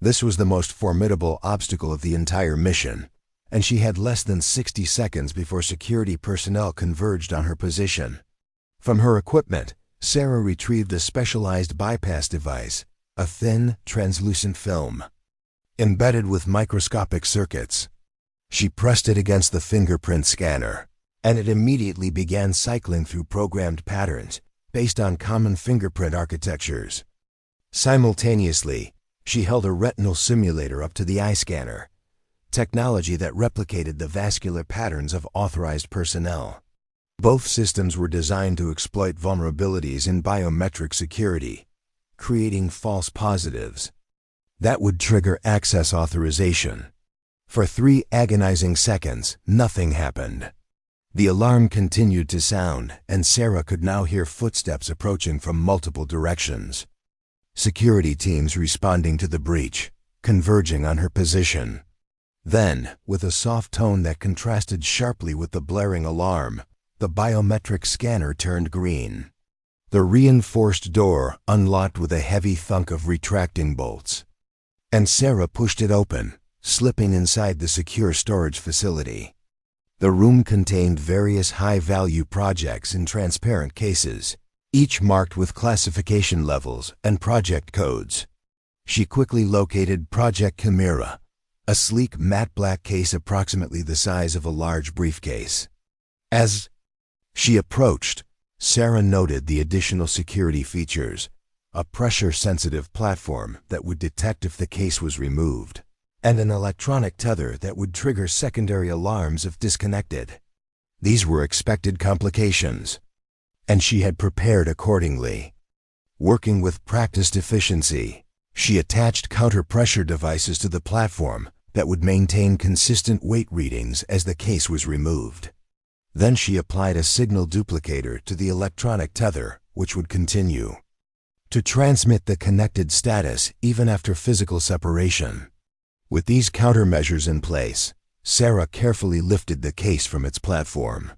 This was the most formidable obstacle of the entire mission, and she had less than 60 seconds before security personnel converged on her position. From her equipment, Sarah retrieved a specialized bypass device, a thin, translucent film, embedded with microscopic circuits. She pressed it against the fingerprint scanner, and it immediately began cycling through programmed patterns based on common fingerprint architectures. Simultaneously, she held a retinal simulator up to the eye scanner, technology that replicated the vascular patterns of authorized personnel. Both systems were designed to exploit vulnerabilities in biometric security, creating false positives that would trigger access authorization. For 3 agonizing seconds, nothing happened. The alarm continued to sound, and Sarah could now hear footsteps approaching from multiple directions. Security teams responding to the breach, converging on her position. Then, with a soft tone that contrasted sharply with the blaring alarm, the biometric scanner turned green. The reinforced door unlocked with a heavy thunk of retracting bolts, and Sarah pushed it open, slipping inside the secure storage facility. The room contained various high-value projects in transparent cases, each marked with classification levels and project codes. She quickly located Project Chimera, a sleek matte black case approximately the size of a large briefcase. As she approached, Sarah noted the additional security features, a pressure-sensitive platform that would detect if the case was removed, and an electronic tether that would trigger secondary alarms if disconnected. These were expected complications, and she had prepared accordingly. Working with practiced efficiency, she attached counter-pressure devices to the platform that would maintain consistent weight readings as the case was removed. Then she applied a signal duplicator to the electronic tether, which would continue to transmit the connected status even after physical separation. With these countermeasures in place, Sarah carefully lifted the case from its platform.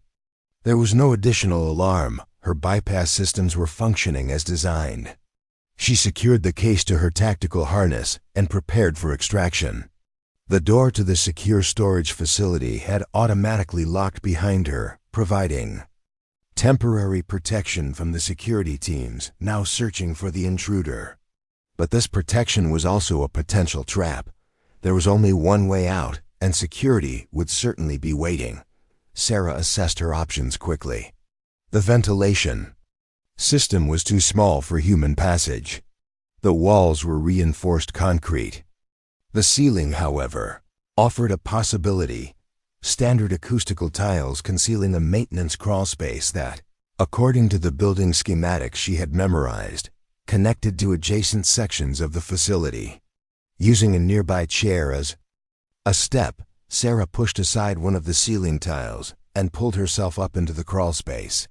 There was no additional alarm. Her bypass systems were functioning as designed. She secured the case to her tactical harness and prepared for extraction. The door to the secure storage facility had automatically locked behind her, providing temporary protection from the security teams now searching for the intruder. But this protection was also a potential trap. There was only one way out, and security would certainly be waiting. Sarah assessed her options quickly. The ventilation system was too small for human passage. The walls were reinforced concrete. The ceiling, however, offered a possibility: standard acoustical tiles concealing a maintenance crawl space that, according to the building schematics she had memorized, connected to adjacent sections of the facility. Using a nearby chair as a step, Sarah pushed aside one of the ceiling tiles and pulled herself up into the crawl space.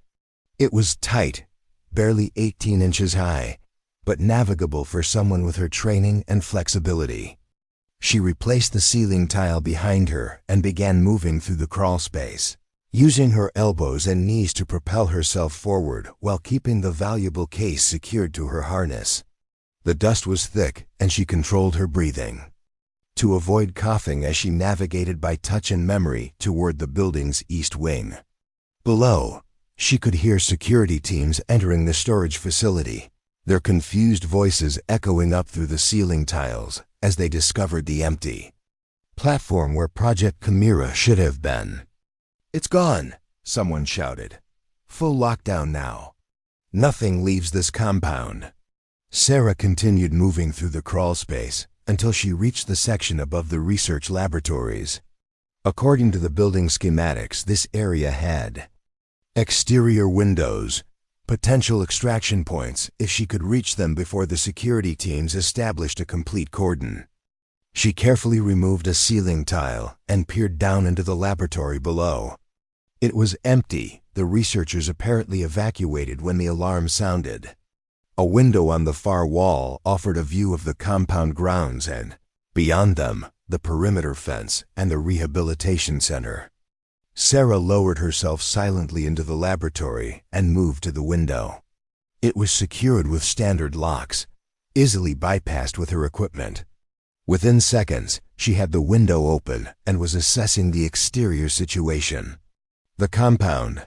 It was tight, barely 18 inches high, but navigable for someone with her training and flexibility. She replaced the ceiling tile behind her and began moving through the crawl space, using her elbows and knees to propel herself forward while keeping the valuable case secured to her harness. The dust was thick, and she controlled her breathing to avoid coughing as she navigated by touch and memory toward the building's east wing. Below, she could hear security teams entering the storage facility, their confused voices echoing up through the ceiling tiles as they discovered the empty platform where Project Chimera should have been. "It's gone," someone shouted. "Full lockdown now. Nothing leaves this compound." Sarah continued moving through the crawl space until she reached the section above the research laboratories. According to the building schematics, this area had exterior windows, potential extraction points if she could reach them before the security teams established a complete cordon. She carefully removed a ceiling tile and peered down into the laboratory below. It was empty, the researchers apparently evacuated when the alarm sounded. A window on the far wall offered a view of the compound grounds and, beyond them, the perimeter fence and the rehabilitation center. Sarah lowered herself silently into the laboratory and moved to the window. It was secured with standard locks, easily bypassed with her equipment. Within seconds, she had the window open and was assessing the exterior situation. The compound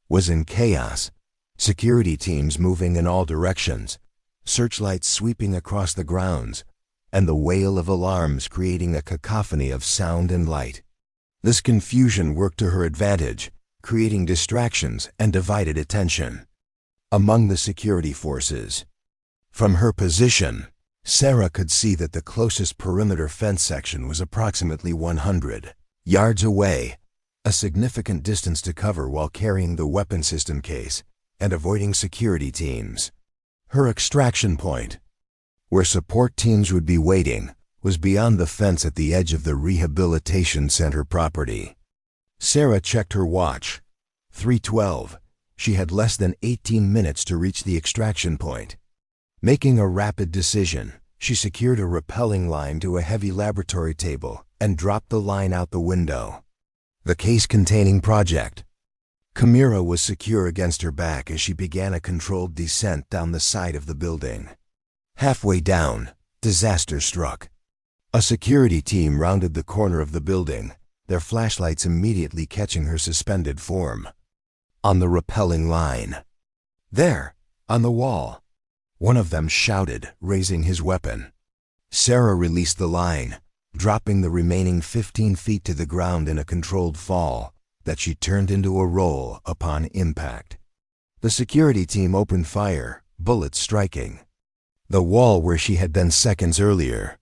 was in chaos, security teams moving in all directions, searchlights sweeping across the grounds, and the wail of alarms creating a cacophony of sound and light. This confusion worked to her advantage, creating distractions and divided attention among the security forces. From her position, Sarah could see that the closest perimeter fence section was approximately 100 yards away, a significant distance to cover while carrying the weapon system case and avoiding security teams. Her extraction point, where support teams would be waiting, was beyond the fence at the edge of the rehabilitation center property. Sarah checked her watch. 3:12. She had less than 18 minutes to reach the extraction point. Making a rapid decision, she secured a rappelling line to a heavy laboratory table and dropped the line out the window. The case-containing project. Kamira was secure against her back as she began a controlled descent down the side of the building. Halfway down, disaster struck. A security team rounded the corner of the building, their flashlights immediately catching her suspended form. On the rappelling line. There, on the wall. One of them shouted, raising his weapon. Sarah released the line, dropping the remaining 15 feet to the ground in a controlled fall that she turned into a roll upon impact. The security team opened fire, bullets striking. The wall where she had been seconds earlier,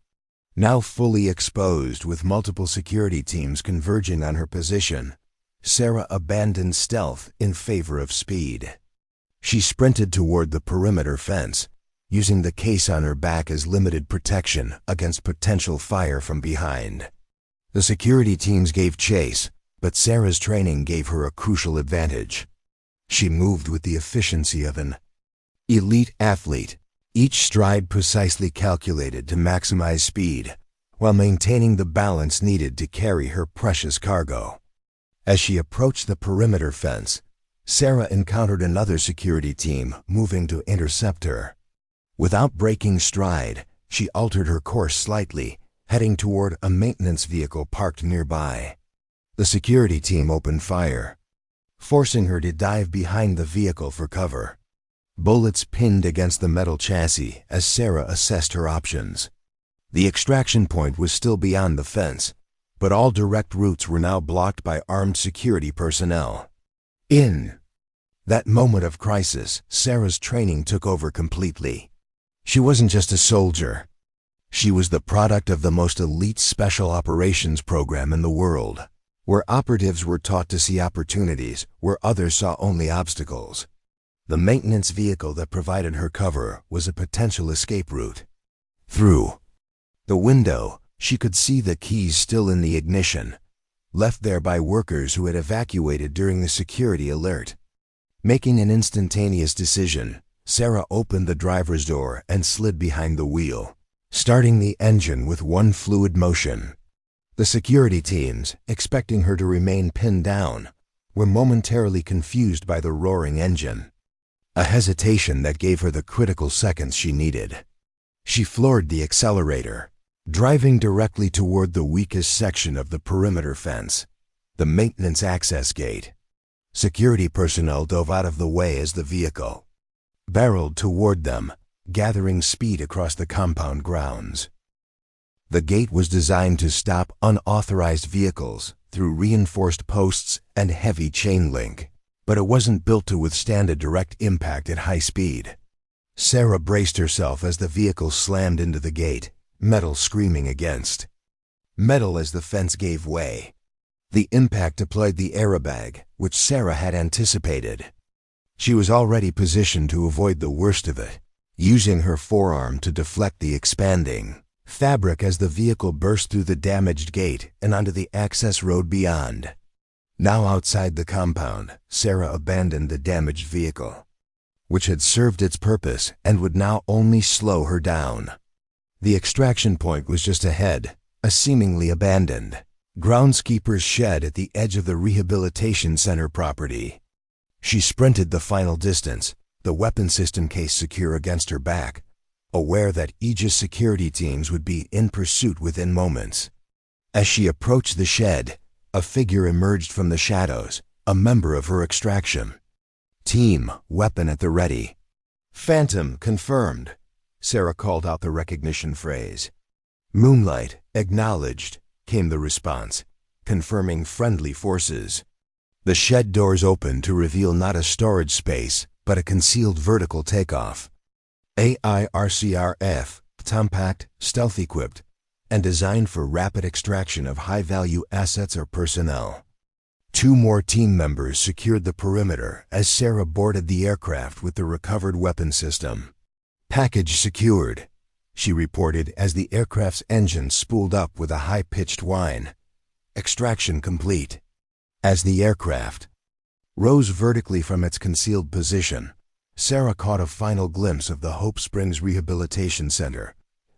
now fully exposed with multiple security teams converging on her position, Sarah abandoned stealth in favor of speed. She sprinted toward the perimeter fence, using the case on her back as limited protection against potential fire from behind. The security teams gave chase, but Sarah's training gave her a crucial advantage. She moved with the efficiency of an elite athlete, each stride precisely calculated to maximize speed, while maintaining the balance needed to carry her precious cargo. As she approached the perimeter fence, Sarah encountered another security team moving to intercept her. Without breaking stride, she altered her course slightly, heading toward a maintenance vehicle parked nearby. The security team opened fire, forcing her to dive behind the vehicle for cover. Bullets pinned against the metal chassis as Sarah assessed her options. The extraction point was still beyond the fence, but all direct routes were now blocked by armed security personnel. In that moment of crisis, Sarah's training took over completely. She wasn't just a soldier. She was the product of the most elite special operations program in the world, where operatives were taught to see opportunities where others saw only obstacles. The maintenance vehicle that provided her cover was a potential escape route. Through the window, she could see the keys still in the ignition, left there by workers who had evacuated during the security alert. Making an instantaneous decision, Sarah opened the driver's door and slid behind the wheel, starting the engine with one fluid motion. The security teams, expecting her to remain pinned down, were momentarily confused by the roaring engine, a hesitation that gave her the critical seconds she needed. She floored the accelerator, driving directly toward the weakest section of the perimeter fence, the maintenance access gate. Security personnel dove out of the way as the vehicle barreled toward them, gathering speed across the compound grounds. The gate was designed to stop unauthorized vehicles through reinforced posts and heavy chain link, but it wasn't built to withstand a direct impact at high speed. Sarah braced herself as the vehicle slammed into the gate, metal screaming against metal as the fence gave way. The impact deployed the airbag, which Sarah had anticipated. She was already positioned to avoid the worst of it, using her forearm to deflect the expanding fabric as the vehicle burst through the damaged gate and onto the access road beyond. Now outside the compound, Sarah abandoned the damaged vehicle, which had served its purpose and would now only slow her down. The extraction point was just ahead, a seemingly abandoned groundskeeper's shed at the edge of the rehabilitation center property. She sprinted the final distance, the weapon system case secure against her back, aware that Aegis security teams would be in pursuit within moments. As she approached the shed, a figure emerged from the shadows, a member of her extraction team, weapon at the ready. "Phantom confirmed," Sarah called out the recognition phrase. "Moonlight acknowledged," came the response, confirming friendly forces. The shed doors opened to reveal not a storage space, but a concealed vertical takeoff. AIRCRF, compact, stealth-equipped, and designed for rapid extraction of high-value assets or personnel. 2 more team members secured the perimeter as Sarah boarded the aircraft with the recovered weapon system. "Package secured," she reported as the aircraft's engine spooled up with a high-pitched whine. "Extraction complete." As the aircraft rose vertically from its concealed position, Sarah caught a final glimpse of the Hope Springs Rehabilitation Center,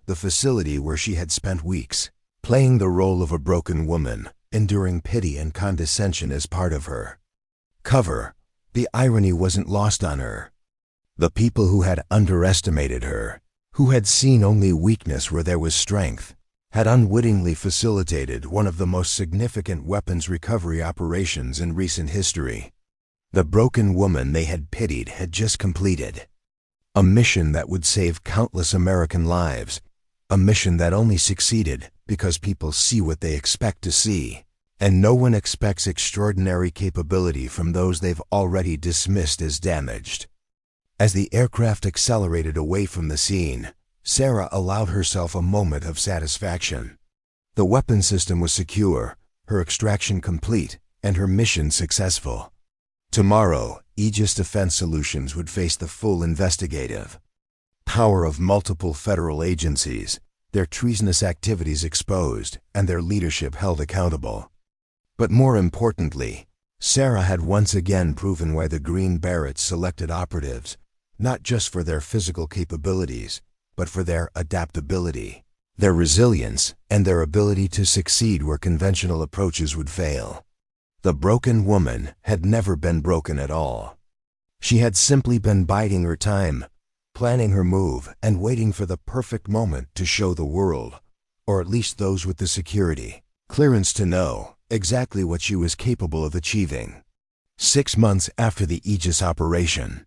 the facility where she had spent weeks, playing the role of a broken woman, enduring pity and condescension as part of her cover. The irony wasn't lost on her. The people who had underestimated her, who had seen only weakness where there was strength, had unwittingly facilitated one of the most significant weapons recovery operations in recent history. The broken woman they had pitied had just completed a mission that would save countless American lives, a mission that only succeeded because people see what they expect to see, and no one expects extraordinary capability from those they've already dismissed as damaged. As the aircraft accelerated away from the scene, Sarah allowed herself a moment of satisfaction. The weapon system was secure, her extraction complete, and her mission successful. Tomorrow, Aegis Defense Solutions would face the full investigative power of multiple federal agencies, their treasonous activities exposed, and their leadership held accountable. But more importantly, Sarah had once again proven why the Green Berets selected operatives, not just for their physical capabilities, but for their adaptability, their resilience, and their ability to succeed where conventional approaches would fail. The broken woman had never been broken at all. She had simply been biding her time, planning her move, and waiting for the perfect moment to show the world, or at least those with the security clearance to know exactly what she was capable of achieving. 6 months after the Aegis operation,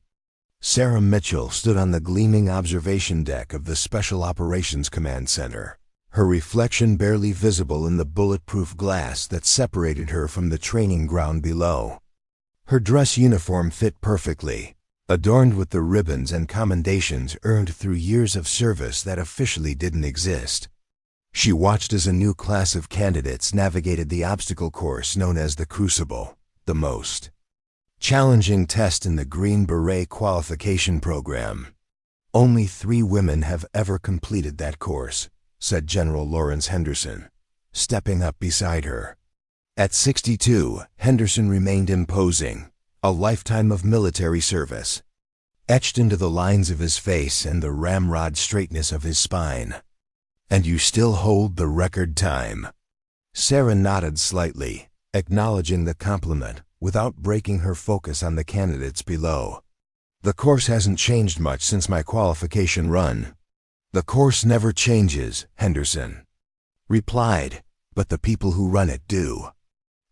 Sarah Mitchell stood on the gleaming observation deck of the Special Operations Command Center, her reflection barely visible in the bulletproof glass that separated her from the training ground below. Her dress uniform fit perfectly, adorned with the ribbons and commendations earned through years of service that officially didn't exist. She watched as a new class of candidates navigated the obstacle course known as the Crucible, the most challenging test in the Green Beret qualification program. "Only 3 women have ever completed that course," said General Lawrence Henderson, stepping up beside her. At 62, Henderson remained imposing, a lifetime of military service etched into the lines of his face and the ramrod straightness of his spine. "And you still hold the record time." Sarah nodded slightly, acknowledging the compliment without breaking her focus on the candidates below. "The course hasn't changed much since my qualification run." "The course never changes," Henderson replied, "but the people who run it do.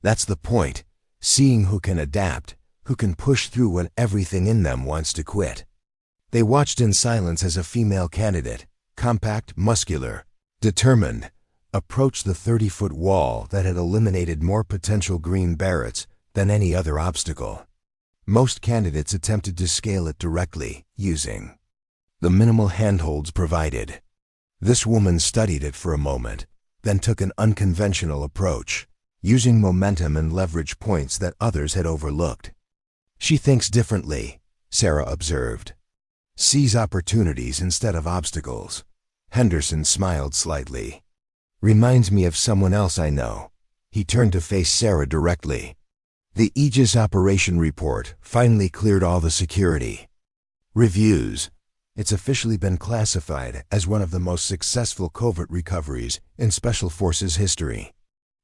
That's the point, seeing who can adapt, who can push through when everything in them wants to quit." They watched in silence as a female candidate, compact, muscular, determined, approached the 30-foot wall that had eliminated more potential Green Berets than any other obstacle. Most candidates attempted to scale it directly, using the minimal handholds provided. This woman studied it for a moment, then took an unconventional approach, using momentum and leverage points that others had overlooked. "She thinks differently," Sarah observed. "Sees opportunities instead of obstacles. Henderson smiled slightly. Reminds me of someone else I know. He turned to face Sarah directly. The Aegis operation report finally cleared all the security. Reviews. It's officially been classified as one of the most successful covert recoveries in Special Forces history.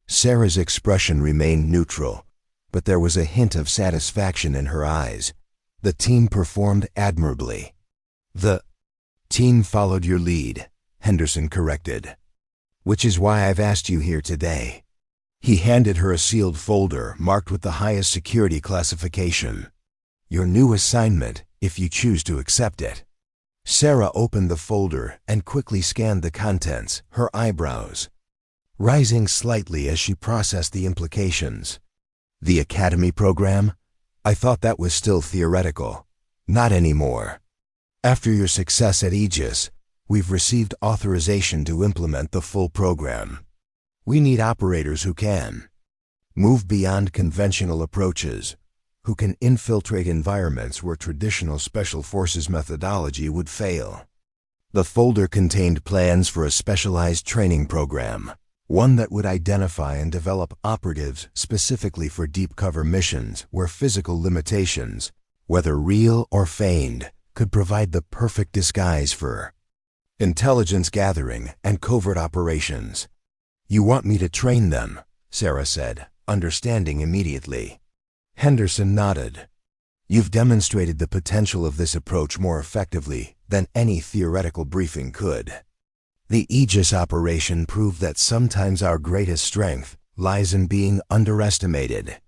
Sarah's expression remained neutral, but there was a hint of satisfaction in her eyes. The team performed admirably. The team followed your lead, Henderson corrected. Which is why I've asked you here today. He handed her a sealed folder marked with the highest security classification. Your new assignment, if you choose to accept it. Sarah opened the folder and quickly scanned the contents, her eyebrows rising slightly as she processed the implications. The Academy program? I thought that was still theoretical. Not anymore. After your success at Aegis, we've received authorization to implement the full program. We need operators who can move beyond conventional approaches, who can infiltrate environments where traditional Special Forces methodology would fail. The folder contained plans for a specialized training program, one that would identify and develop operatives specifically for deep cover missions where physical limitations, whether real or feigned, could provide the perfect disguise for intelligence gathering and covert operations. You want me to train them, Sarah said, understanding immediately. Henderson nodded. You've demonstrated the potential of this approach more effectively than any theoretical briefing could. The Aegis operation proved that sometimes our greatest strength lies in being underestimated.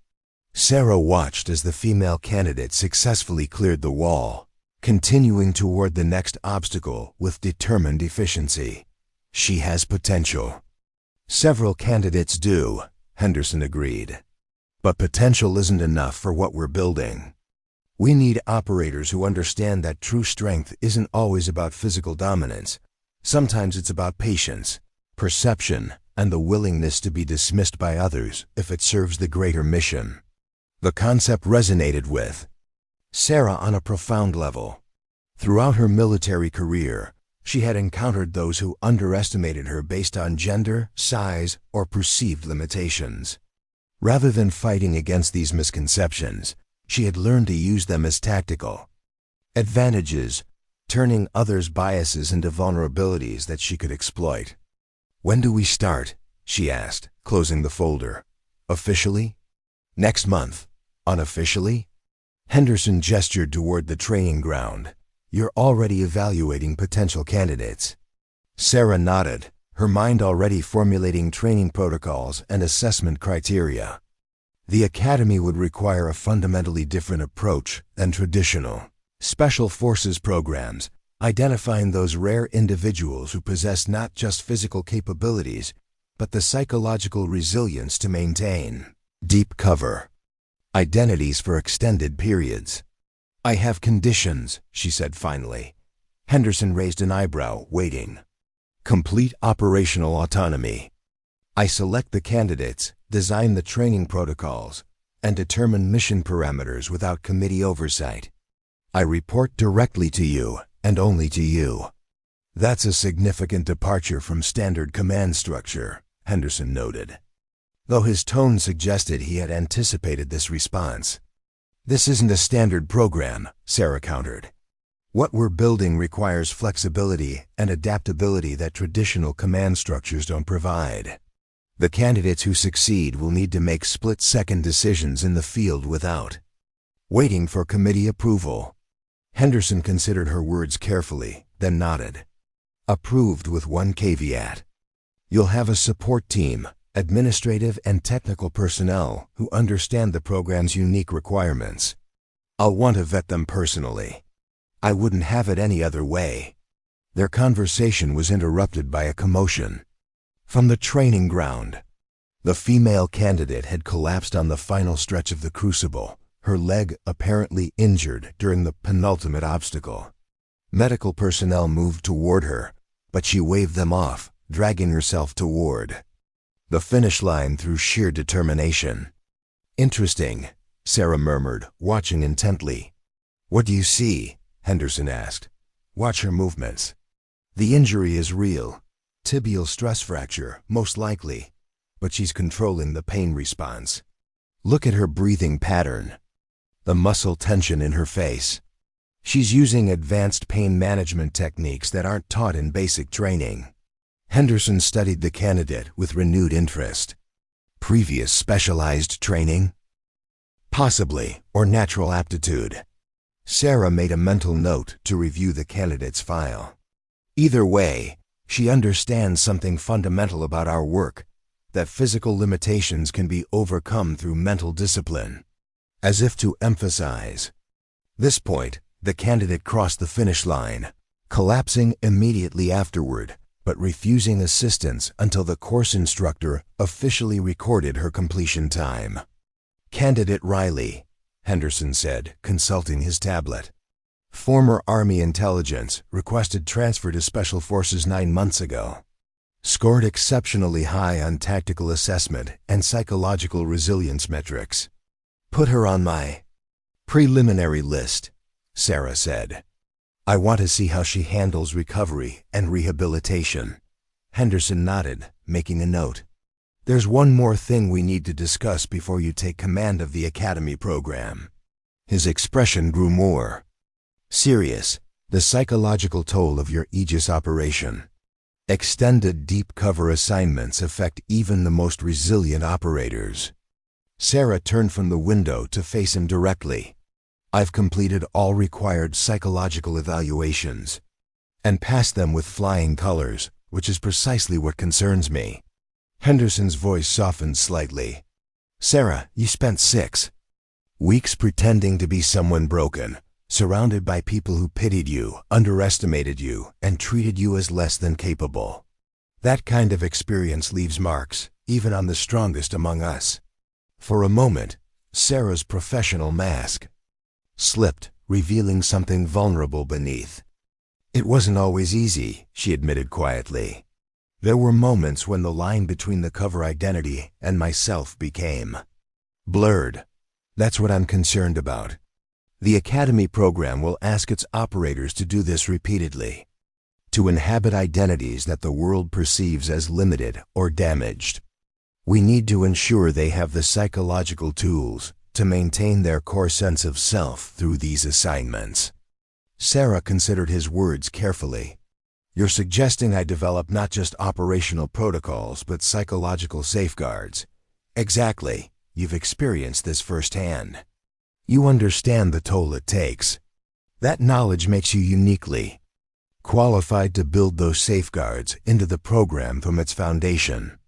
Sarah watched as the female candidate successfully cleared the wall, continuing toward the next obstacle with determined efficiency. She has potential. Several candidates do, Henderson agreed. But potential isn't enough for what we're building. We need operators who understand that true strength isn't always about physical dominance. Sometimes it's about patience, perception, and the willingness to be dismissed by others if it serves the greater mission. The concept resonated with Sarah on a profound level. Throughout her military career, she had encountered those who underestimated her based on gender, size, or perceived limitations. Rather than fighting against these misconceptions, she had learned to use them as tactical advantages, turning others' biases into vulnerabilities that she could exploit. When do we start? She asked, closing the folder. Officially? Next month. Unofficially? Henderson gestured toward the training ground. You're already evaluating potential candidates. Sarah nodded, her mind already formulating training protocols and assessment criteria. The Academy would require a fundamentally different approach than traditional Special Forces programs, identifying those rare individuals who possess not just physical capabilities, but the psychological resilience to maintain deep cover identities for extended periods. I have conditions, she said finally. Henderson raised an eyebrow, waiting. Complete operational autonomy. I select the candidates, design the training protocols, and determine mission parameters without committee oversight. I report directly to you, and only to you. That's a significant departure from standard command structure, Henderson noted, though his tone suggested he had anticipated this response. This isn't a standard program, Sarah countered. What we're building requires flexibility and adaptability that traditional command structures don't provide. The candidates who succeed will need to make split-second decisions in the field without waiting for committee approval. Henderson considered her words carefully, then nodded. Approved with one caveat. You'll have a support team, administrative and technical personnel who understand the program's unique requirements. I'll want to vet them personally. I wouldn't have it any other way. Their conversation was interrupted by a commotion. From the training ground, the female candidate had collapsed on the final stretch of the crucible, her leg apparently injured during the penultimate obstacle. Medical personnel moved toward her, but she waved them off, dragging herself toward the finish line through sheer determination. Interesting, Sarah murmured, watching intently. What do you see? Henderson asked. Watch her movements. The injury is real. Tibial stress fracture, most likely. But she's controlling the pain response. Look at her breathing pattern. The muscle tension in her face. She's using advanced pain management techniques that aren't taught in basic training. Henderson studied the candidate with renewed interest. Previous specialized training? Possibly, or natural aptitude. Sarah made a mental note to review the candidate's file. Either way, she understands something fundamental about our work, that physical limitations can be overcome through mental discipline. As if to emphasize this point, the candidate crossed the finish line, collapsing immediately afterward, but refusing assistance until the course instructor officially recorded her completion time. Candidate Riley, Henderson said, consulting his tablet. Former Army intelligence, requested transfer to Special Forces 9 months ago. Scored exceptionally high on tactical assessment and psychological resilience metrics. Put her on my preliminary list, Sarah said. I want to see how she handles recovery and rehabilitation. Henderson nodded, making a note. There's one more thing we need to discuss before you take command of the Academy program. His expression grew more serious. The psychological toll of your Aegis operation. Extended deep cover assignments affect even the most resilient operators. Sarah turned from the window to face him directly. I've completed all required psychological evaluations and passed them with flying colors, which is precisely what concerns me. Henderson's voice softened slightly. Sarah, you spent 6 weeks pretending to be someone broken, surrounded by people who pitied you, underestimated you, and treated you as less than capable. That kind of experience leaves marks, even on the strongest among us. For a moment, Sarah's professional mask slipped, revealing something vulnerable beneath. It wasn't always easy, she admitted quietly. There were moments when the line between the cover identity and myself became blurred. That's what I'm concerned about. The Academy program will ask its operators to do this repeatedly, to inhabit identities that the world perceives as limited or damaged. We need to ensure they have the psychological tools to maintain their core sense of self through these assignments. Sarah considered his words carefully. You're suggesting I develop not just operational protocols, but psychological safeguards. Exactly. You've experienced this firsthand. You understand the toll it takes. That knowledge makes you uniquely qualified to build those safeguards into the program from its foundation.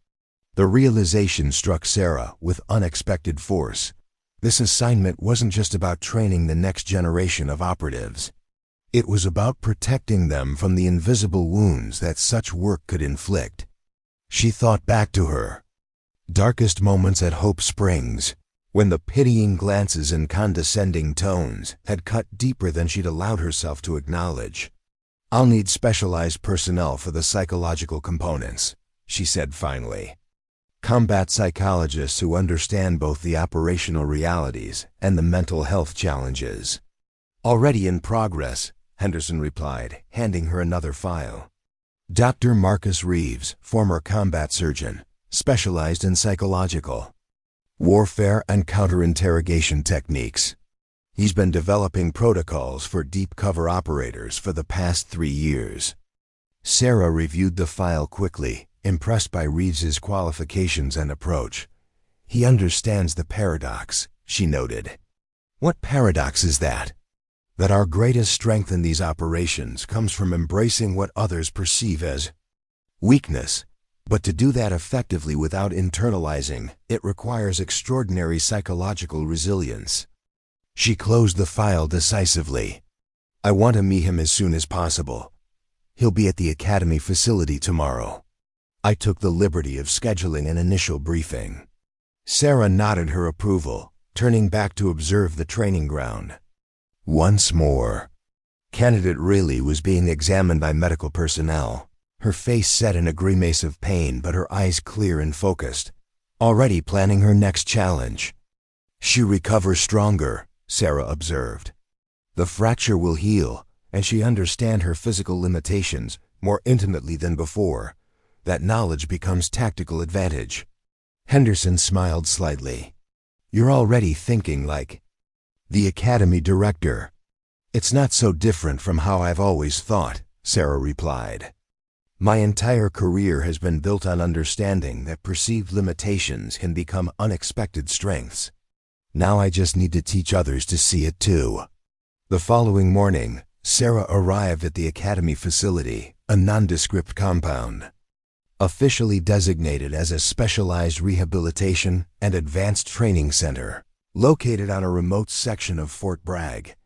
The realization struck Sarah with unexpected force. This assignment wasn't just about training the next generation of operatives. It was about protecting them from the invisible wounds that such work could inflict. She thought back to her darkest moments at Hope Springs, when the pitying glances and condescending tones had cut deeper than she'd allowed herself to acknowledge. I'll need specialized personnel for the psychological components, she said finally. Combat psychologists who understand both the operational realities and the mental health challenges. Already in progress, Henderson replied, handing her another file. Dr. Marcus Reeves, former combat surgeon, specialized in psychological warfare and counterinterrogation techniques. He's been developing protocols for deep cover operators for the past 3 years. Sarah reviewed the file quickly, impressed by Reeves's qualifications and approach. He understands the paradox, she noted. What paradox is that? That our greatest strength in these operations comes from embracing what others perceive as weakness. But to do that effectively without internalizing, it requires extraordinary psychological resilience. She closed the file decisively. I want to meet him as soon as possible. He'll be at the Academy facility tomorrow. I took the liberty of scheduling an initial briefing. Sarah nodded her approval, turning back to observe the training ground. Once more, Candidate Riley was being examined by medical personnel. Her face set in a grimace of pain, but her eyes clear and focused, already planning her next challenge. She recovers stronger, Sarah observed. The fracture will heal, and she understands her physical limitations, more intimately than before. That knowledge becomes tactical advantage. Henderson smiled slightly. You're already thinking like the academy director. It's not so different from how I've always thought, Sarah replied. My entire career has been built on understanding that perceived limitations can become unexpected strengths. Now I just need to teach others to see it too. The following morning, Sarah arrived at the academy facility, a nondescript compound. Officially designated as a specialized rehabilitation and advanced training center, located on a remote section of Fort Bragg,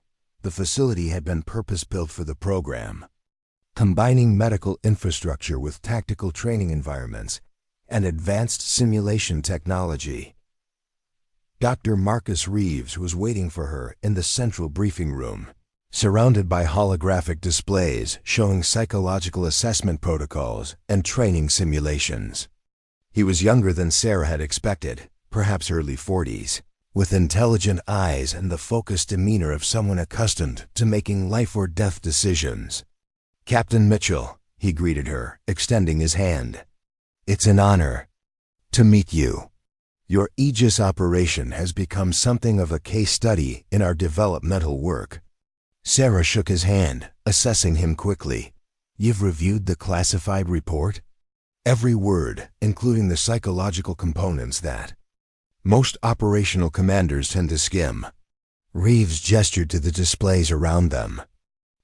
the facility had been purpose-built for the program, combining medical infrastructure with tactical training environments and advanced simulation technology. Dr. Marcus Reeves was waiting for her in the central briefing room, surrounded by holographic displays showing psychological assessment protocols and training simulations. He was younger than Sarah had expected, perhaps early 40s, with intelligent eyes and the focused demeanor of someone accustomed to making life-or-death decisions. Captain Mitchell, he greeted her, extending his hand. It's an honor to meet you. Your Aegis operation has become something of a case study in our developmental work. Sarah shook his hand, assessing him quickly. You've reviewed the classified report? Every word, including the psychological components that most operational commanders tend to skim. Reeves gestured to the displays around them.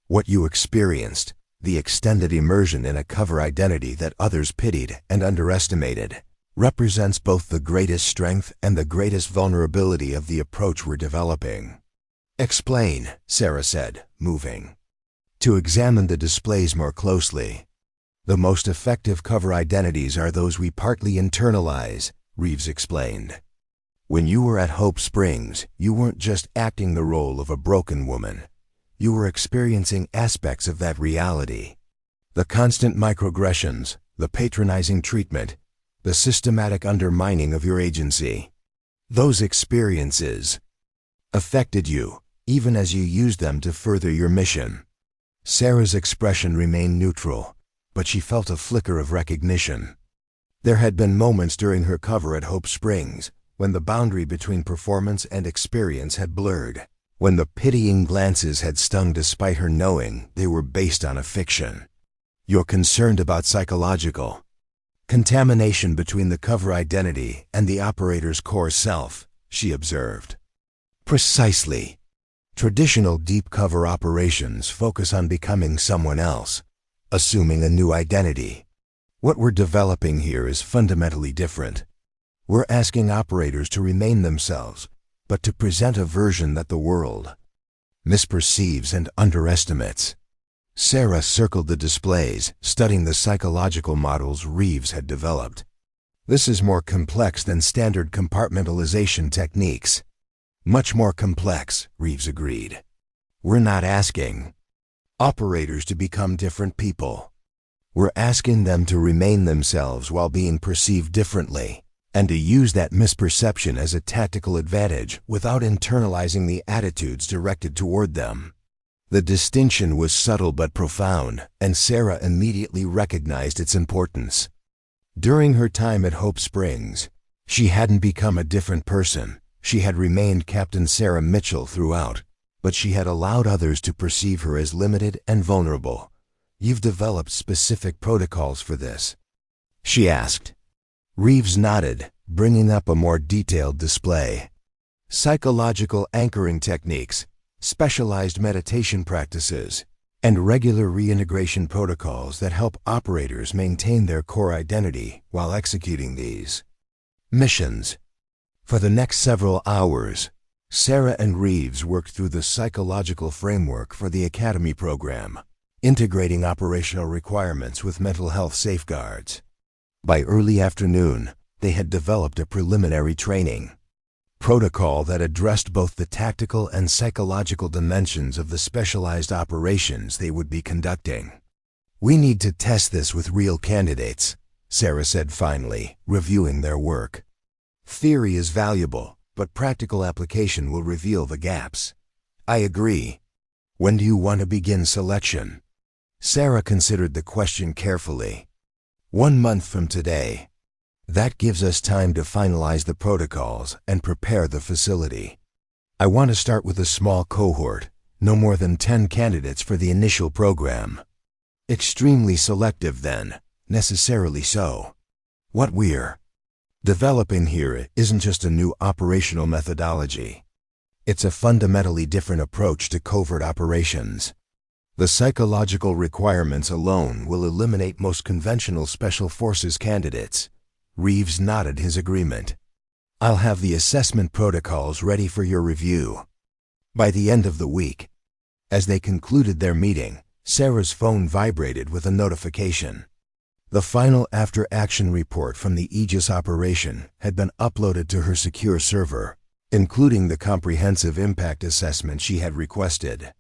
What you experienced, the extended immersion in a cover identity that others pitied and underestimated, represents both the greatest strength and the greatest vulnerability of the approach we're developing. Explain, Sarah said, moving to examine the displays more closely. The most effective cover identities are those we partly internalize, Reeves explained. When you were at Hope Springs, you weren't just acting the role of a broken woman. You were experiencing aspects of that reality. The constant microaggressions, the patronizing treatment, the systematic undermining of your agency. Those experiences affected you, even as you used them to further your mission. Sarah's expression remained neutral, but she felt a flicker of recognition. There had been moments during her cover at Hope Springs when the boundary between performance and experience had blurred, when the pitying glances had stung despite her knowing they were based on a fiction. You're concerned about psychological contamination between the cover identity and the operator's core self, she observed. Precisely. Traditional deep cover operations focus on becoming someone else, assuming a new identity. What we're developing here is fundamentally different. We're asking operators to remain themselves, but to present a version that the world misperceives and underestimates. Sarah circled the displays, studying the psychological models Reeves had developed. This is more complex than standard compartmentalization techniques. Much more complex, Reeves agreed. We're not asking operators to become different people. We're asking them to remain themselves while being perceived differently, and to use that misperception as a tactical advantage without internalizing the attitudes directed toward them. The distinction was subtle but profound, and Sarah immediately recognized its importance. During her time at Hope Springs, she hadn't become a different person. She had remained Captain Sarah Mitchell throughout, but she had allowed others to perceive her as limited and vulnerable. You've developed specific protocols for this, she asked. Reeves nodded, bringing up a more detailed display. Psychological anchoring techniques, specialized meditation practices, and regular reintegration protocols that help operators maintain their core identity while executing these missions. For the next several hours, Sarah and Reeves worked through the psychological framework for the Academy program, integrating operational requirements with mental health safeguards. By early afternoon, they had developed a preliminary training protocol that addressed both the tactical and psychological dimensions of the specialized operations they would be conducting. We need to test this with real candidates, Sarah said finally, reviewing their work. Theory is valuable, but practical application will reveal the gaps. I agree. When do you want to begin selection? Sarah considered the question carefully. 1 month from today. That gives us time to finalize the protocols and prepare the facility. I want to start with a small cohort, no more than 10 candidates for the initial program. Extremely selective then, necessarily so. What we're developing here isn't just a new operational methodology. It's a fundamentally different approach to covert operations. The psychological requirements alone will eliminate most conventional Special Forces candidates. Reeves nodded his agreement. I'll have the assessment protocols ready for your review by the end of the week. As they concluded their meeting, Sarah's phone vibrated with a notification. The final after-action report from the Aegis operation had been uploaded to her secure server, including the comprehensive impact assessment she had requested.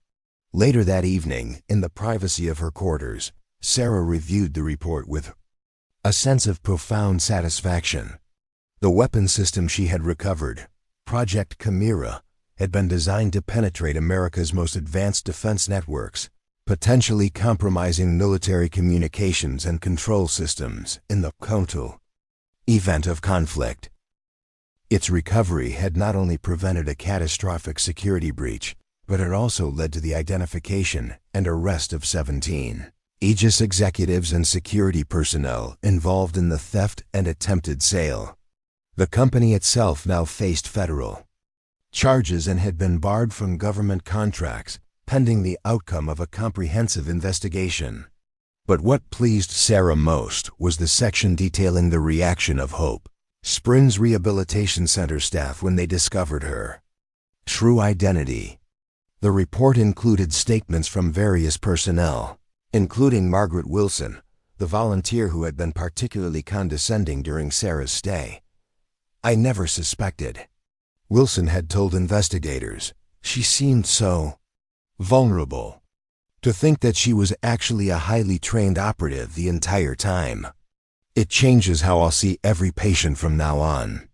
Later that evening, in the privacy of her quarters, Sarah reviewed the report with a sense of profound satisfaction. The weapon system she had recovered, Project Chimera, had been designed to penetrate America's most advanced defense networks, potentially compromising military communications and control systems in the total event of conflict. Its recovery had not only prevented a catastrophic security breach, but it also led to the identification and arrest of 17 Aegis executives and security personnel involved in the theft and attempted sale. The company itself now faced federal charges and had been barred from government contracts, pending the outcome of a comprehensive investigation. But what pleased Sarah most was the section detailing the reaction of Hope Springs Rehabilitation Center staff when they discovered her true identity. The report included statements from various personnel, including Margaret Wilson, the volunteer who had been particularly condescending during Sarah's stay. I never suspected, Wilson had told investigators. She seemed so vulnerable. To think that she was actually a highly trained operative the entire time. It changes how I'll see every patient from now on.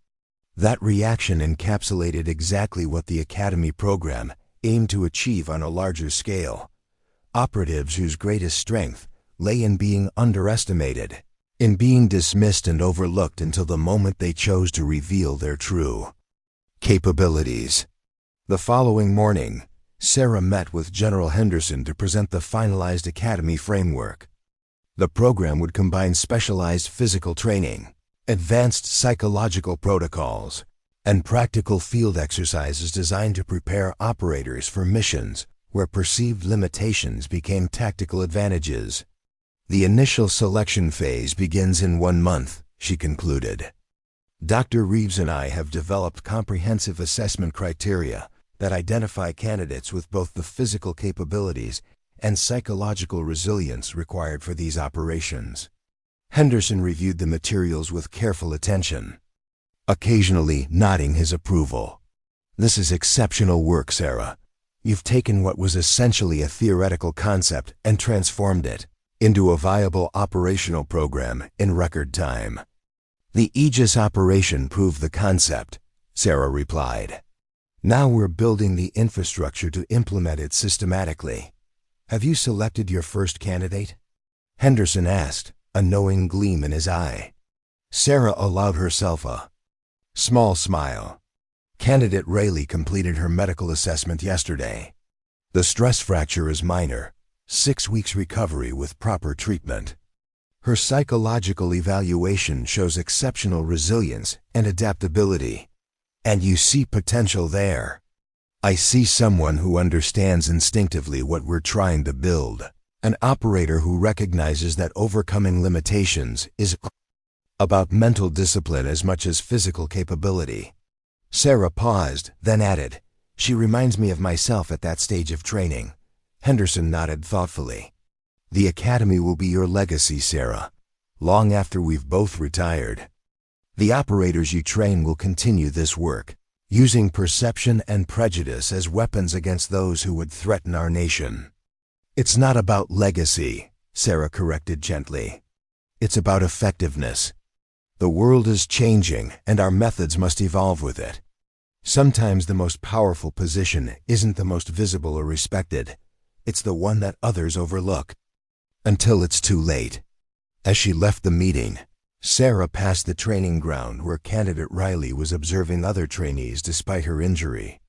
That reaction encapsulated exactly what the Academy program aimed to achieve on a larger scale. Operatives whose greatest strength lay in being underestimated, in being dismissed and overlooked until the moment they chose to reveal their true capabilities. The following morning, Sarah met with General Henderson to present the finalized Academy framework. The program would combine specialized physical training, advanced psychological protocols, and practical field exercises designed to prepare operators for missions where perceived limitations became tactical advantages. The initial selection phase begins in 1 month, she concluded. Dr. Reeves and I have developed comprehensive assessment criteria that identify candidates with both the physical capabilities and psychological resilience required for these operations. Henderson reviewed the materials with careful attention, occasionally nodding his approval. This is exceptional work, Sarah. You've taken what was essentially a theoretical concept and transformed it into a viable operational program in record time. The Aegis operation proved the concept, Sarah replied. Now we're building the infrastructure to implement it systematically. Have you selected your first candidate? Henderson asked, a knowing gleam in his eye. Sarah allowed herself a small smile. Candidate Rayleigh completed her medical assessment yesterday. The stress fracture is minor, 6 weeks recovery with proper treatment. Her psychological evaluation shows exceptional resilience and adaptability. And you see potential there. I see someone who understands instinctively what we're trying to build. An operator who recognizes that overcoming limitations is about mental discipline as much as physical capability. Sarah paused, then added, she reminds me of myself at that stage of training. Henderson nodded thoughtfully. The Academy will be your legacy, Sarah, long after we've both retired. The operators you train will continue this work, using perception and prejudice as weapons against those who would threaten our nation. It's not about legacy, Sarah corrected gently. It's about effectiveness. The world is changing, and our methods must evolve with it. Sometimes the most powerful position isn't the most visible or respected. It's the one that others overlook. until it's too late. As she left the meeting, Sarah passed the training ground where candidate Riley was observing other trainees despite her injury.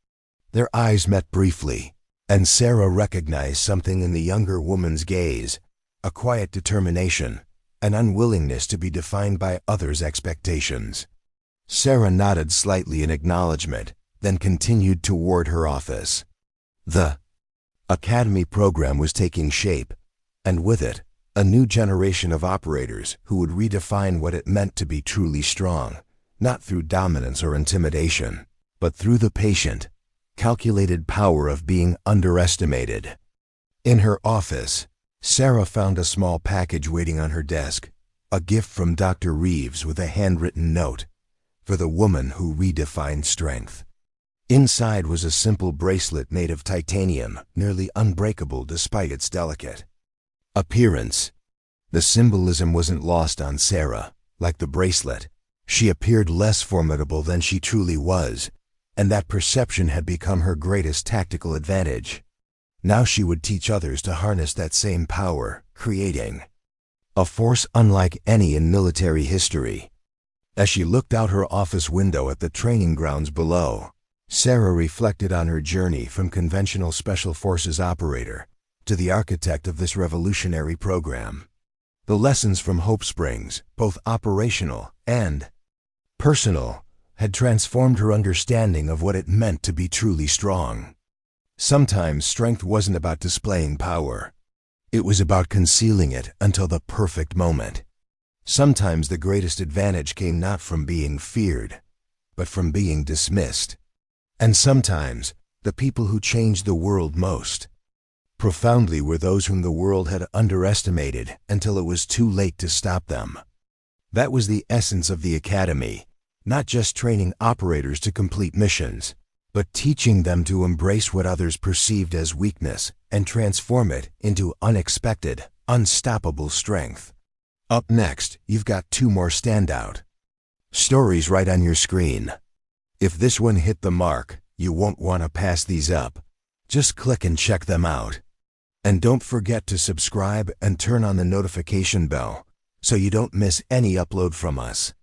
Their eyes met briefly, and Sarah recognized something in the younger woman's gaze, a quiet determination, an unwillingness to be defined by others' expectations. Sarah nodded slightly in acknowledgement, then continued toward her office. The Academy program was taking shape, and with it, a new generation of operators who would redefine what it meant to be truly strong, not through dominance or intimidation, but through the patient, calculated power of being underestimated. In her office, Sarah found a small package waiting on her desk, a gift from Dr. Reeves with a handwritten note, for the woman who redefined strength. Inside was a simple bracelet made of titanium, nearly unbreakable despite its delicate appearance. The symbolism wasn't lost on Sarah. Like the bracelet, she appeared less formidable than she truly was, and that perception had become her greatest tactical advantage. Now she would teach others to harness that same power, creating a force unlike any in military history. As she looked out her office window at the training grounds below, Sarah reflected on her journey from conventional Special Forces operator to the architect of this revolutionary program. The lessons from Hope Springs, both operational and personal, had transformed her understanding of what it meant to be truly strong. Sometimes strength wasn't about displaying power. It was about concealing it until the perfect moment. Sometimes the greatest advantage came not from being feared, but from being dismissed. And sometimes, the people who changed the world most profoundly were those whom the world had underestimated until it was too late to stop them. That was the essence of the Academy, not just training operators to complete missions, but teaching them to embrace what others perceived as weakness and transform it into unexpected, unstoppable strength. Up next, you've got two more standout stories right on your screen. If this one hit the mark, you won't want to pass these up. Just click and check them out. And don't forget to subscribe and turn on the notification bell so you don't miss any upload from us.